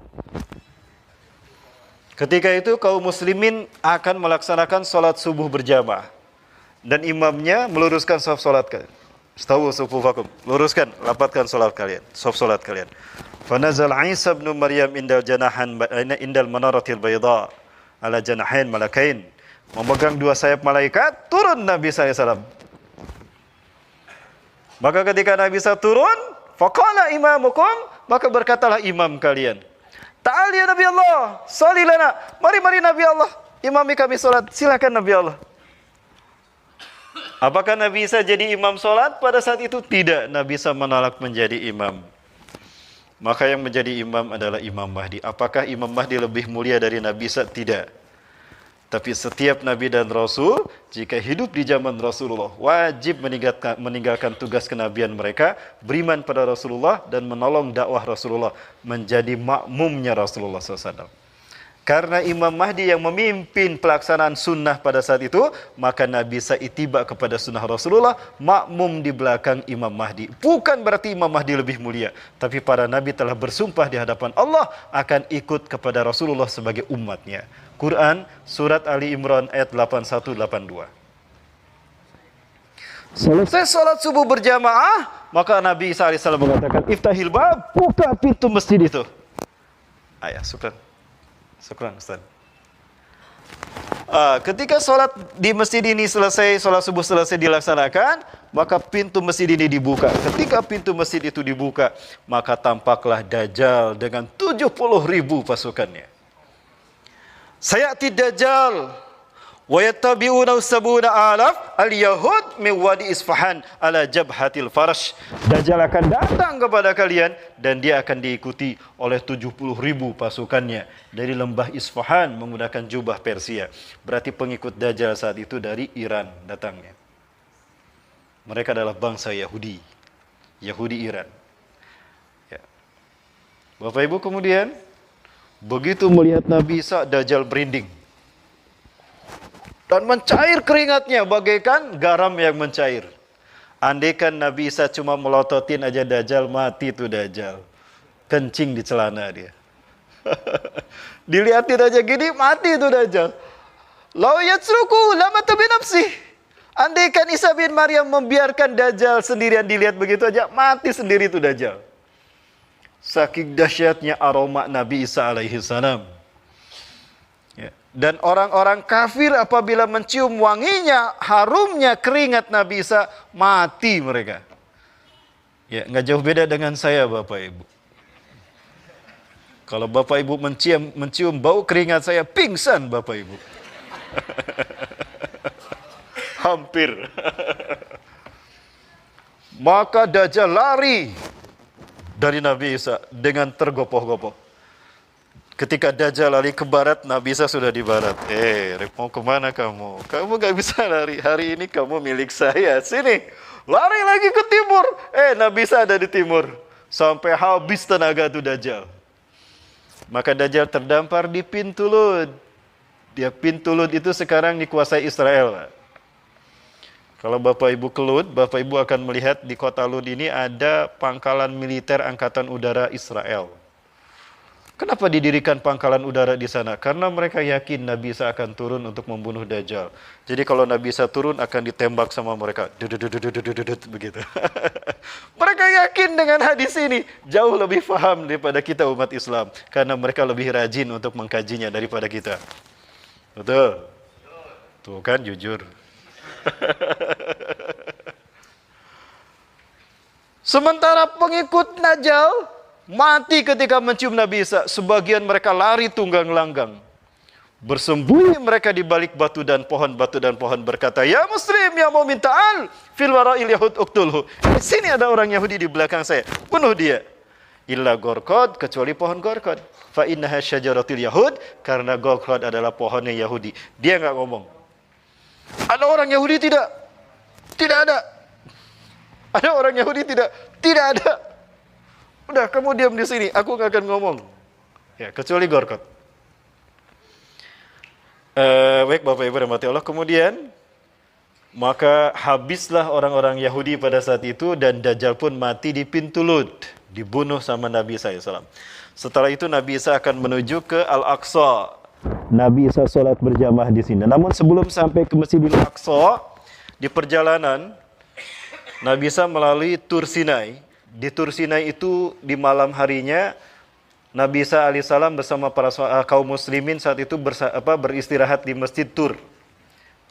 A: Ketika itu kaum muslimin akan melaksanakan sholat subuh berjamaah. Dan imamnya meluruskan shaf sholat kalian. Stawu sufufakum, luruskan, rapatkan salat kalian, shaf salat kalian. Fanazal Isa bin Maryam indal manaratil bayda ala janahain malakain. Memegang 2 sayap malaikat, turun Nabi sallallahu alaihi wasallam. Maka ketika Nabi Isa turun, Faqala imamukum, maka berkatalah imam kalian. Ta'al ya Nabi Allah, sholli lana. Mari Nabi Allah, imami kami salat. Silakan Nabi Allah. Apakah Nabi Isa jadi imam salat pada saat itu? Tidak, Nabi Isa menolak menjadi imam. Maka yang menjadi imam adalah Imam Mahdi. Apakah Imam Mahdi lebih mulia dari Nabi Isa? Tidak. Tapi setiap Nabi dan Rasul, jika hidup di zaman Rasulullah, wajib meninggalkan tugas kenabian mereka, beriman pada Rasulullah, dan menolong dakwah Rasulullah, menjadi makmumnya Rasulullah SAW. Karena Imam Mahdi yang memimpin pelaksanaan sunnah pada saat itu, maka Nabi Isa ittiba kepada sunnah Rasulullah, makmum di belakang Imam Mahdi. Bukan berarti Imam Mahdi lebih mulia, tapi para Nabi telah bersumpah di hadapan Allah akan ikut kepada Rasulullah sebagai umatnya. Quran, Surat Ali Imran ayat 81-82. Selesai sholat subuh berjamaah, maka Nabi Isa AS mengatakan, Iftahil bab, buka pintu masjid itu. Ayah, syukran Ustaz. Ketika sholat di masjid ini selesai, sholat subuh selesai dilaksanakan, maka pintu masjid ini dibuka. Ketika pintu masjid itu dibuka, maka tampaklah Dajjal dengan 70.000 pasukannya. Sayati Dajjal wa yattabi'una sabuna alaf al-yahud min wadi Isfahan ala jabhatil farash. Dajjal akan datang kepada kalian dan dia akan diikuti oleh 70.000 pasukannya dari lembah Isfahan menggunakan jubah Persia. Berarti pengikut Dajjal saat itu dari Iran datangnya. Mereka adalah bangsa Yahudi Iran. Ya. Bapak Ibu, kemudian begitu melihat Nabi Isa, Dajjal berinding dan mencair keringatnya bagaikan garam yang mencair. Andaikan Nabi Isa cuma melototin aja Dajjal, mati tuh Dajjal. Kencing di celana dia. Dilihatin aja gini, mati tuh Dajjal. Lau yatsruku lamata binafsi. Andaikan Isa bin Maryam membiarkan Dajjal sendirian dilihat begitu aja, mati sendiri tuh Dajjal. Saking dahsyatnya aroma Nabi Isa alaihi salam. Ya. Dan orang-orang kafir apabila mencium wanginya, harumnya keringat Nabi Isa, mati mereka. Ya, nggak jauh beda dengan saya, Bapak Ibu. Kalau Bapak Ibu mencium bau keringat saya, pingsan Bapak Ibu. Hampir. Maka Dajjal lari dari Nabi Isa dengan tergopoh-gopoh. Ketika Dajjal lari ke barat, Nabi Isa sudah di barat. Mau kemana kamu? Kamu gak bisa lari. Hari ini kamu milik saya. Sini. Lari lagi ke timur. Nabi Isa ada di timur. Sampai habis tenaga tuh Dajjal. Maka Dajjal terdampar di pintu Lud. Pintu Lud itu sekarang dikuasai Israel. Kalau Bapak Ibu ke Lud, Bapak Ibu akan melihat di kota Lud ini ada pangkalan militer Angkatan Udara Israel. Kenapa didirikan pangkalan udara di sana? Karena mereka yakin Nabi Isa akan turun untuk membunuh Dajjal. Jadi kalau Nabi Isa turun akan ditembak sama mereka. Begitu. Mereka yakin dengan hadis ini. Jauh lebih paham daripada kita umat Islam. Karena mereka lebih rajin untuk mengkajinya daripada kita. Betul? Tuh kan jujur. Sementara pengikut Dajjal mati ketika mencium Nabi Isa. Sebagian mereka lari tunggang langgang. Bersembunyi mereka di balik batu dan pohon berkata, Ya Muslim, ya mu'min ta'al, fil wara'il yahud uktulhu. Di sini ada orang Yahudi di belakang saya, bunuh dia. Illa gorkod, kecuali pohon gorkod. Fa innaha syajaratil yahud, karena gorkod adalah pohonnya Yahudi. Dia nggak ngomong. Ada orang Yahudi tidak? Tidak ada. Ada orang Yahudi tidak? Tidak ada. Udah, kamu diam di sini, aku nggak akan ngomong. Ya, kecuali gorkot. Baik Bapak Ibu rahmati Allah. Kemudian maka habislah orang-orang Yahudi pada saat itu dan Dajjal pun mati di pintu Lud, dibunuh sama Nabi Isa SAW. Setelah itu Nabi Isa akan menuju ke Al-Aqsa. Nabi Isa sholat berjamaah di sini. Namun sebelum sampai ke Masjidil Aqsa, di perjalanan Nabi Isa melalui Tur Sinai. Di Tur Sinai itu di malam harinya Nabi Isa alaihissalam bersama para kaum muslimin saat itu beristirahat di Masjid Tur.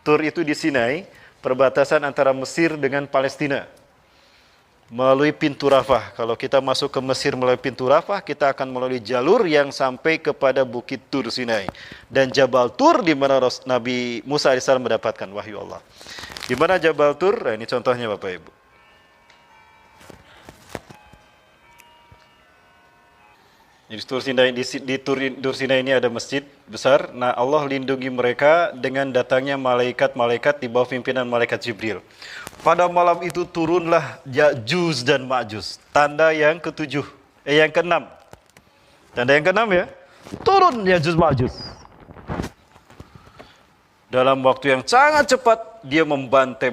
A: Tur itu di Sinai, perbatasan antara Mesir dengan Palestina. melalui pintu Rafah. Kalau kita masuk ke Mesir melalui pintu Rafah, kita akan melalui jalur yang sampai kepada Bukit Tur Sinai dan Jabal Tur, di mana Nabi Musa AS mendapatkan wahyu Allah. Di mana Jabal Tur? Nah, ini contohnya Bapak Ibu. Di Tur Sinai, di Tur Sinai ini ada masjid besar. Nah, Allah lindungi mereka dengan datangnya malaikat-malaikat di bawah pimpinan malaikat Jibril. Pada malam itu turunlah Ya'juj dan Ma'juj. Tanda yang ketujuh, yang keenam. Tanda yang keenam ya. Turun Ya'juj Ma'juj. Dalam waktu yang sangat cepat dia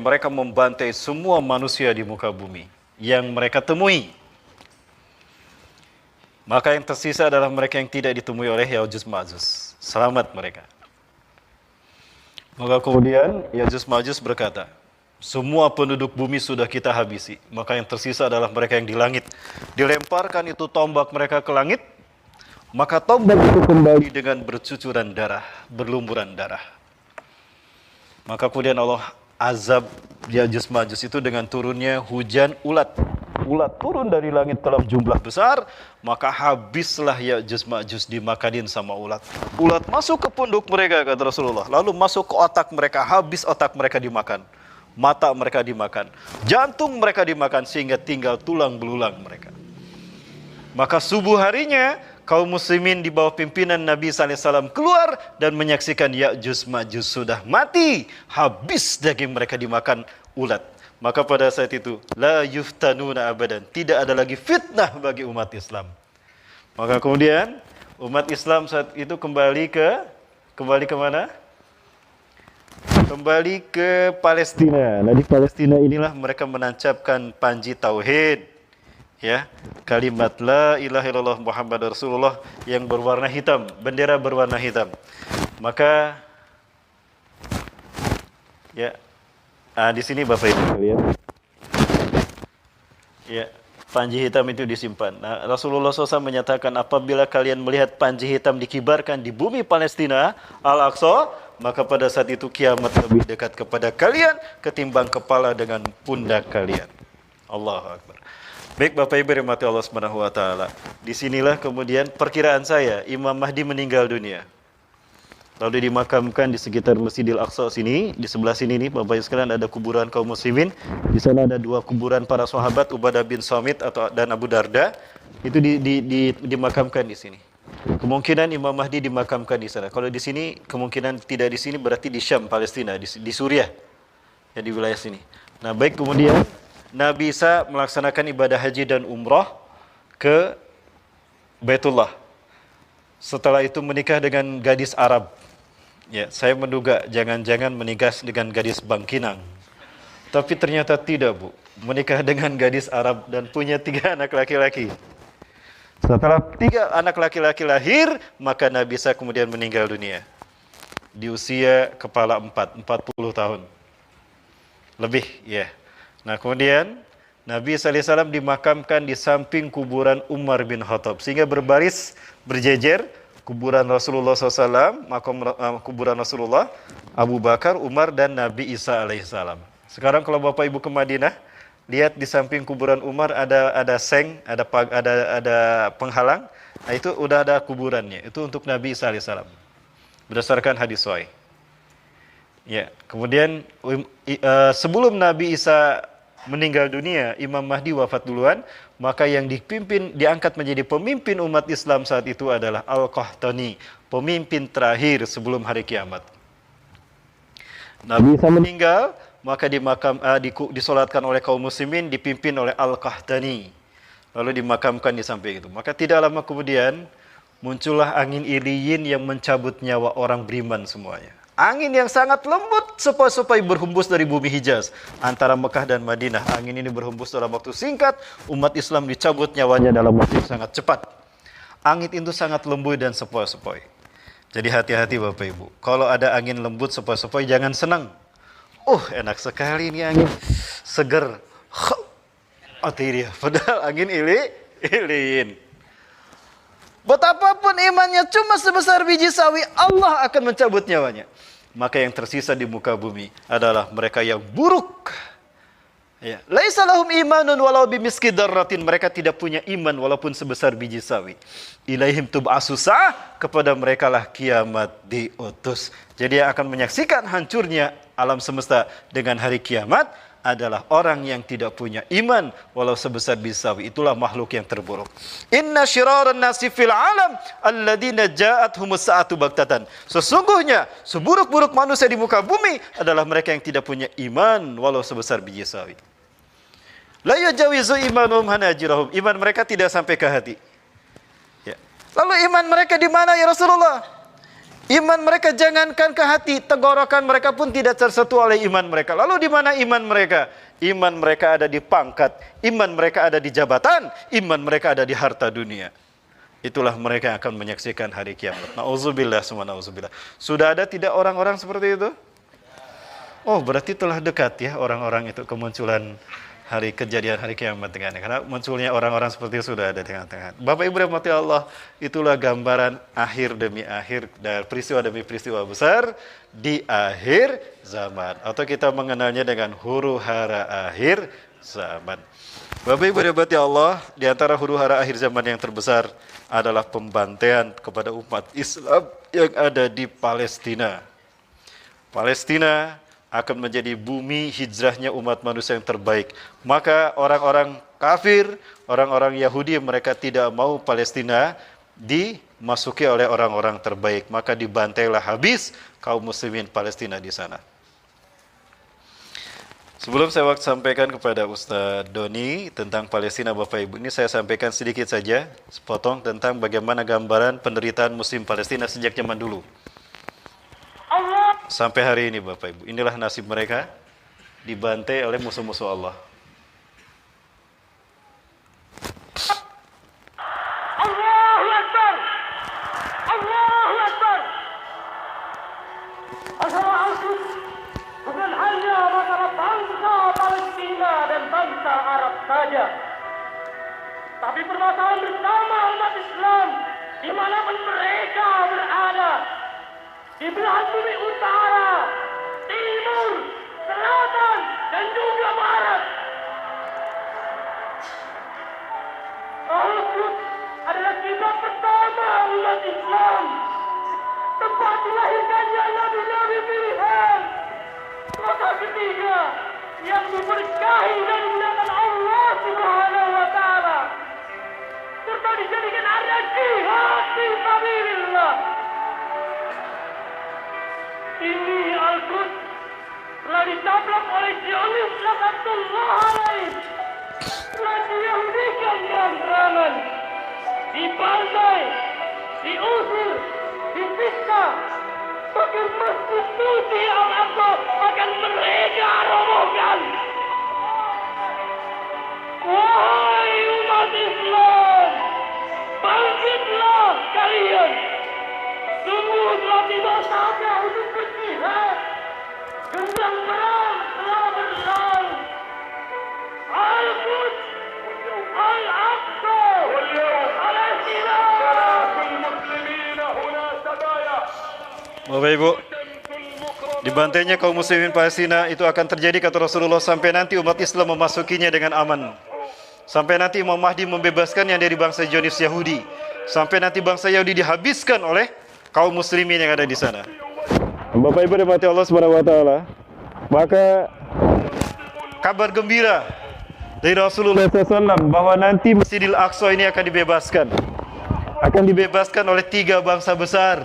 A: mereka membantai semua manusia di muka bumi yang mereka temui. Maka yang tersisa adalah mereka yang tidak ditemui oleh Ya'juj Ma'juj. Selamat mereka. Maka kemudian Ya'juj Ma'juj berkata, semua penduduk bumi sudah kita habisi. Maka yang tersisa adalah mereka yang di langit. Dilemparkan itu tombak mereka ke langit. Maka tombak itu kembali dengan bercucuran darah, berlumuran darah. Maka kemudian Allah azab Ya'juj Ma'juj itu dengan turunnya hujan ulat. Ulat turun dari langit dalam jumlah besar, maka habislah Ya'juj Ma'juj dimakanin sama ulat. Ulat masuk ke punduk mereka, kata Rasulullah. Lalu masuk ke otak mereka, habis otak mereka dimakan. Mata mereka dimakan, jantung mereka dimakan, sehingga tinggal tulang belulang mereka. Maka subuh harinya, kaum muslimin di bawah pimpinan Nabi SAW keluar dan menyaksikan Ya'juj Ma'juj sudah mati, habis daging mereka dimakan ulat. Maka pada saat itu, la yuftanuna abadan, tidak ada lagi fitnah bagi umat Islam. Maka kemudian umat Islam saat itu kembali ke mana? Kembali ke Palestina. Nah, di Palestina inilah mereka menancapkan panji tauhid, ya, kalimat la ilaha illallah Muhammad Rasulullah yang berwarna hitam, bendera berwarna hitam. Maka ya, di sini Bapak Ibu lihat. Ya, panji hitam itu disimpan. Nah, Rasulullah SAW menyatakan, apabila kalian melihat panji hitam dikibarkan di bumi Palestina, Al-Aqsa, maka pada saat itu kiamat lebih dekat kepada kalian ketimbang kepala dengan pundak kalian. Allahu Akbar. Baik Bapak Ibu rahmati Allah Subhanahu wa taala. Disinilah kemudian perkiraan saya Imam Mahdi meninggal dunia. Lalu dimakamkan di sekitar Masjidil Aqsa sini, di sebelah sini nih Bapak Ibu sekalian ada kuburan kaum muslimin. Di sana ada dua kuburan para sahabat, Ubadah bin Samit dan Abu Darda. Itu dimakamkan di sini. Kemungkinan Imam Mahdi dimakamkan di sana. Kalau di sini kemungkinan tidak di sini, berarti di Syam, Palestina, di Suriah. Ya, di wilayah sini. Nah, baik, kemudian Nabi Isa melaksanakan ibadah haji dan umrah ke Baitullah. Setelah itu menikah dengan gadis Arab. Ya, saya menduga jangan-jangan menikah dengan gadis Bangkinang. Tapi ternyata tidak, Bu. Menikah dengan gadis Arab dan punya 3 anak laki-laki. Setelah 3 anak laki-laki lahir, maka Nabi Isa kemudian meninggal dunia. Di usia kepala 40 tahun. Lebih, ya. Nah, kemudian Nabi SAW dimakamkan di samping kuburan Umar bin Khattab. Sehingga berbaris, berjejer, kuburan Rasulullah SAW, kuburan Rasulullah, Abu Bakar, Umar, dan Nabi Isa alaihissalam. Sekarang kalau Bapak Ibu ke Madinah, lihat di samping kuburan Umar ada seng, ada penghalang. Nah, itu udah ada kuburannya. Itu untuk Nabi Isa alaihissalam. Berdasarkan hadis sahih. Ya, kemudian sebelum Nabi Isa meninggal dunia, Imam Mahdi wafat duluan, maka yang diangkat menjadi pemimpin umat Islam saat itu adalah Al-Qahtani, pemimpin terakhir sebelum hari kiamat. Nabi Isa meninggal, maka disolatkan oleh kaum muslimin, dipimpin oleh Al-Qahtani, lalu dimakamkan di samping itu. Maka tidak lama kemudian muncullah angin iliyin yang mencabut nyawa orang beriman semuanya. Angin yang sangat lembut sepoi-sepoi berhembus dari bumi Hijaz antara Mekah dan Madinah. Angin ini berhembus dalam waktu singkat, umat Islam dicabut nyawanya dalam waktu yang sangat cepat. Angin itu sangat lembut dan sepoi-sepoi. Jadi hati-hati Bapak Ibu. Kalau ada angin lembut sepoi-sepoi jangan senang. Enak sekali ini angin. Seger. Dia. Padahal angin iliin. Betapapun imannya cuma sebesar biji sawi, Allah akan mencabut nyawanya. Maka yang tersisa di muka bumi adalah mereka yang buruk. Ya, laisa lahum imanun walau bimiski darratin, mereka tidak punya iman walaupun sebesar biji sawi. Ilaihim tub'asu sa'ah, kepada mereka lah kiamat diutus. Jadi yang akan menyaksikan hancurnya alam semesta dengan hari kiamat adalah orang yang tidak punya iman walau sebesar biji sawi. Itulah makhluk yang terburuk. Inna syiraran nasi fil alam alladzina ja'athumus sa'atu baghtatan. Sesungguhnya seburuk-buruk manusia di muka bumi adalah mereka yang tidak punya iman walau sebesar biji sawi. La yajawizu imanuhum hanajirahum. Iman mereka tidak sampai ke hati. Ya. Lalu iman mereka di mana ya Rasulullah? Iman mereka jangankan ke hati, tenggorokan mereka pun tidak tersentuh oleh iman mereka. Lalu di mana iman mereka? Iman mereka ada di pangkat, iman mereka ada di jabatan, iman mereka ada di harta dunia. Itulah mereka yang akan menyaksikan hari kiamat. Nauzubillah summa nauzubillah. Sudah ada tidak orang-orang seperti itu? Oh, berarti telah dekat ya orang-orang itu kemunculan hari kejadian hari kiamat dengan karena munculnya orang-orang seperti itu sudah ada di tengah-tengah. Bapak Ibu rahmati Allah, itulah gambaran akhir demi akhir dan peristiwa demi peristiwa besar di akhir zaman, atau kita mengenalnya dengan huru-hara akhir zaman. Bapak Ibu rahmati Allah, di antara huru-hara akhir zaman yang terbesar adalah pembantaian kepada umat Islam yang ada di Palestina. Palestina akan menjadi bumi hijrahnya umat manusia yang terbaik. Maka orang-orang kafir, orang-orang Yahudi, mereka tidak mau Palestina dimasuki oleh orang-orang terbaik. Maka dibantailah habis kaum muslimin Palestina di sana. Sebelum saya sampaikan kepada Ustadz Doni tentang Palestina, Bapak Ibu, ini saya sampaikan sedikit saja, sepotong tentang bagaimana gambaran penderitaan muslim Palestina sejak zaman dulu sampai hari ini, Bapak Ibu. Inilah nasib mereka, dibantai oleh musuh-musuh Allah.
B: Allahu Akbar. Allahu Akbar. Assalamualaikum. Bukan hanya antara bangsa Palestina dan bangsa Arab saja, tapi permasalahan bersama umat Islam dimanapun mereka berada, di belahan bumi utara, timur, selatan, dan juga barat. Al-Quds adalah kiblat pertama umat Islam, tempat dilahirkannya nabi-nabi pilihan, kota ketiga yang diberkahi dan dimuliakan Allah Subhanahu wa Ta'ala, serta dijadikan area jihad fi sabilillah. Ini Al-Quds telah ditabrak oleh Zionis laknatullah alaih, telah diyahudikan terang-terangan, dibantai, diusir, disiksa, bahkan masjid suci Al-Aqsa akan mereka robohkan. Wahai umat Islam, bangkitlah kalian. Sungguh telah tiba saatnya untuk berjihad. Genggam perang telah berlalu. Al-Quds, Al-Aqsa, Palestina.
A: Bapak Ibu, dibantainya kaum muslimin Palestina itu akan terjadi kata Rasulullah sampai nanti umat Islam memasukinya dengan aman. Sampai nanti Imam Mahdi membebaskan yang dari bangsa Zionis Yahudi. Sampai nanti bangsa Yahudi dihabiskan oleh kaum muslimin yang ada di sana. Bapak Ibu rahmati Allah Subhanahu wa taala, maka kabar gembira dari Rasulullah SAW bahwa nanti Masjidil Aqsa ini akan dibebaskan. Akan dibebaskan oleh 3 bangsa besar,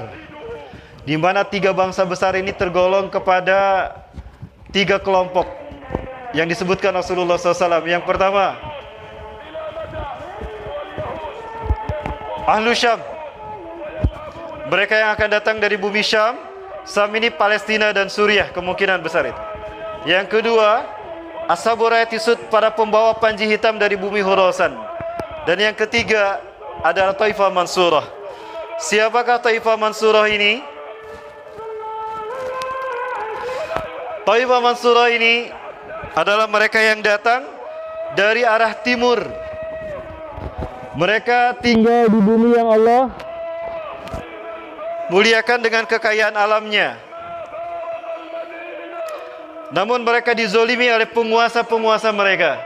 A: di mana 3 bangsa besar ini tergolong kepada 3 kelompok yang disebutkan Rasulullah SAW. Yang pertama, Ahlu Syam, mereka yang akan datang dari bumi Syam. Syam ini Palestina dan Suriah, kemungkinan besar itu. Yang kedua, Ashabur Rayati Sud, para pembawa panji hitam dari bumi Khurasan. Dan yang ketiga adalah Taifah Mansurah. Siapakah Taifah Mansurah ini? Taifah Mansurah ini adalah mereka yang datang dari arah timur. Mereka tinggal di bumi yang Allah muliakan dengan kekayaan alamnya. Namun mereka dizolimi oleh penguasa-penguasa mereka.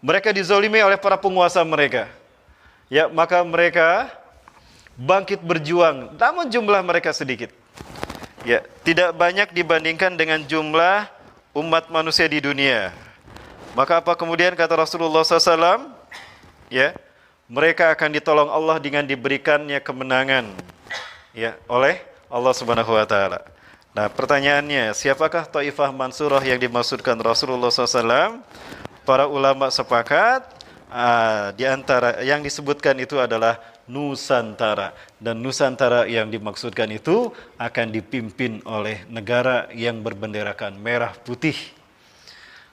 A: Mereka dizolimi oleh para penguasa mereka. Ya, maka mereka bangkit berjuang, namun jumlah mereka sedikit. Ya, tidak banyak dibandingkan dengan jumlah umat manusia di dunia. Maka apa kemudian kata Rasulullah SAW? Ya, mereka akan ditolong Allah dengan diberikannya kemenangan, ya, oleh Allah Subhanahu Wa Taala. Nah, pertanyaannya, siapakah Taifah Mansurah yang dimaksudkan Rasulullah SAW? Para ulama sepakat, di antara yang disebutkan itu adalah Nusantara. Dan Nusantara yang dimaksudkan itu akan dipimpin oleh negara yang berbenderakan merah putih.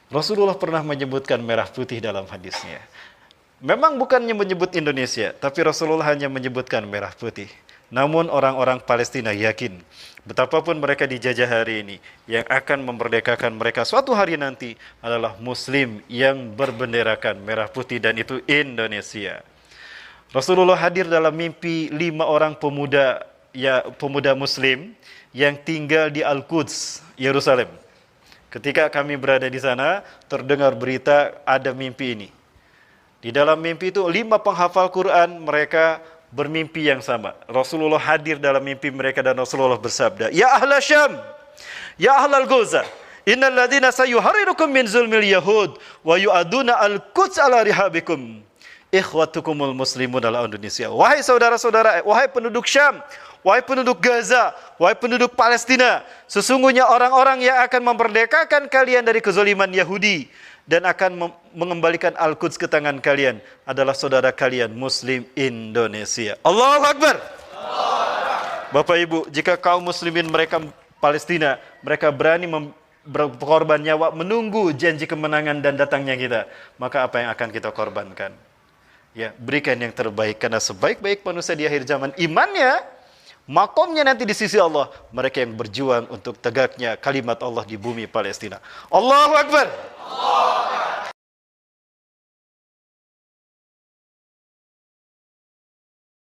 A: Rasulullah pernah menyebutkan merah putih dalam hadisnya. Memang bukannya menyebut Indonesia, tapi Rasulullah hanya menyebutkan merah putih. Namun orang-orang Palestina yakin, betapapun mereka dijajah hari ini, yang akan memerdekakan mereka suatu hari nanti adalah Muslim yang berbenderakan merah putih, dan itu Indonesia. Rasulullah hadir dalam mimpi 5 orang pemuda, ya, pemuda Muslim yang tinggal di Al-Quds, Yerusalem. Ketika kami berada di sana, terdengar berita ada mimpi ini. Di dalam mimpi itu 5 penghafal Quran mereka bermimpi yang sama. Rasulullah hadir dalam mimpi mereka dan Rasulullah bersabda, "Ya ahla Syam, ya ahlal Gaza, innal ladzina sayuharrirukum min zulmil yahud wa yu'aduna al-Quds ala rihabikum. Ikhwatukumul muslimun ala Indonesia." Wahai saudara-saudara, wahai penduduk Syam, wahai penduduk Gaza, wahai penduduk Palestina, sesungguhnya orang-orang yang akan memerdekakan kalian dari kezaliman Yahudi dan akan mengembalikan Al-Quds ke tangan kalian adalah saudara kalian Muslim Indonesia. Allahu Akbar. Bapak Ibu, jika kaum muslimin mereka Palestina, mereka berani berkorban nyawa menunggu janji kemenangan dan datangnya kita, maka apa yang akan kita korbankan? Ya, berikan yang terbaik, karena sebaik-baik manusia di akhir zaman imannya, makomnya nanti di sisi Allah, mereka yang berjuang untuk tegaknya kalimat Allah di bumi Palestina. Allahu Akbar.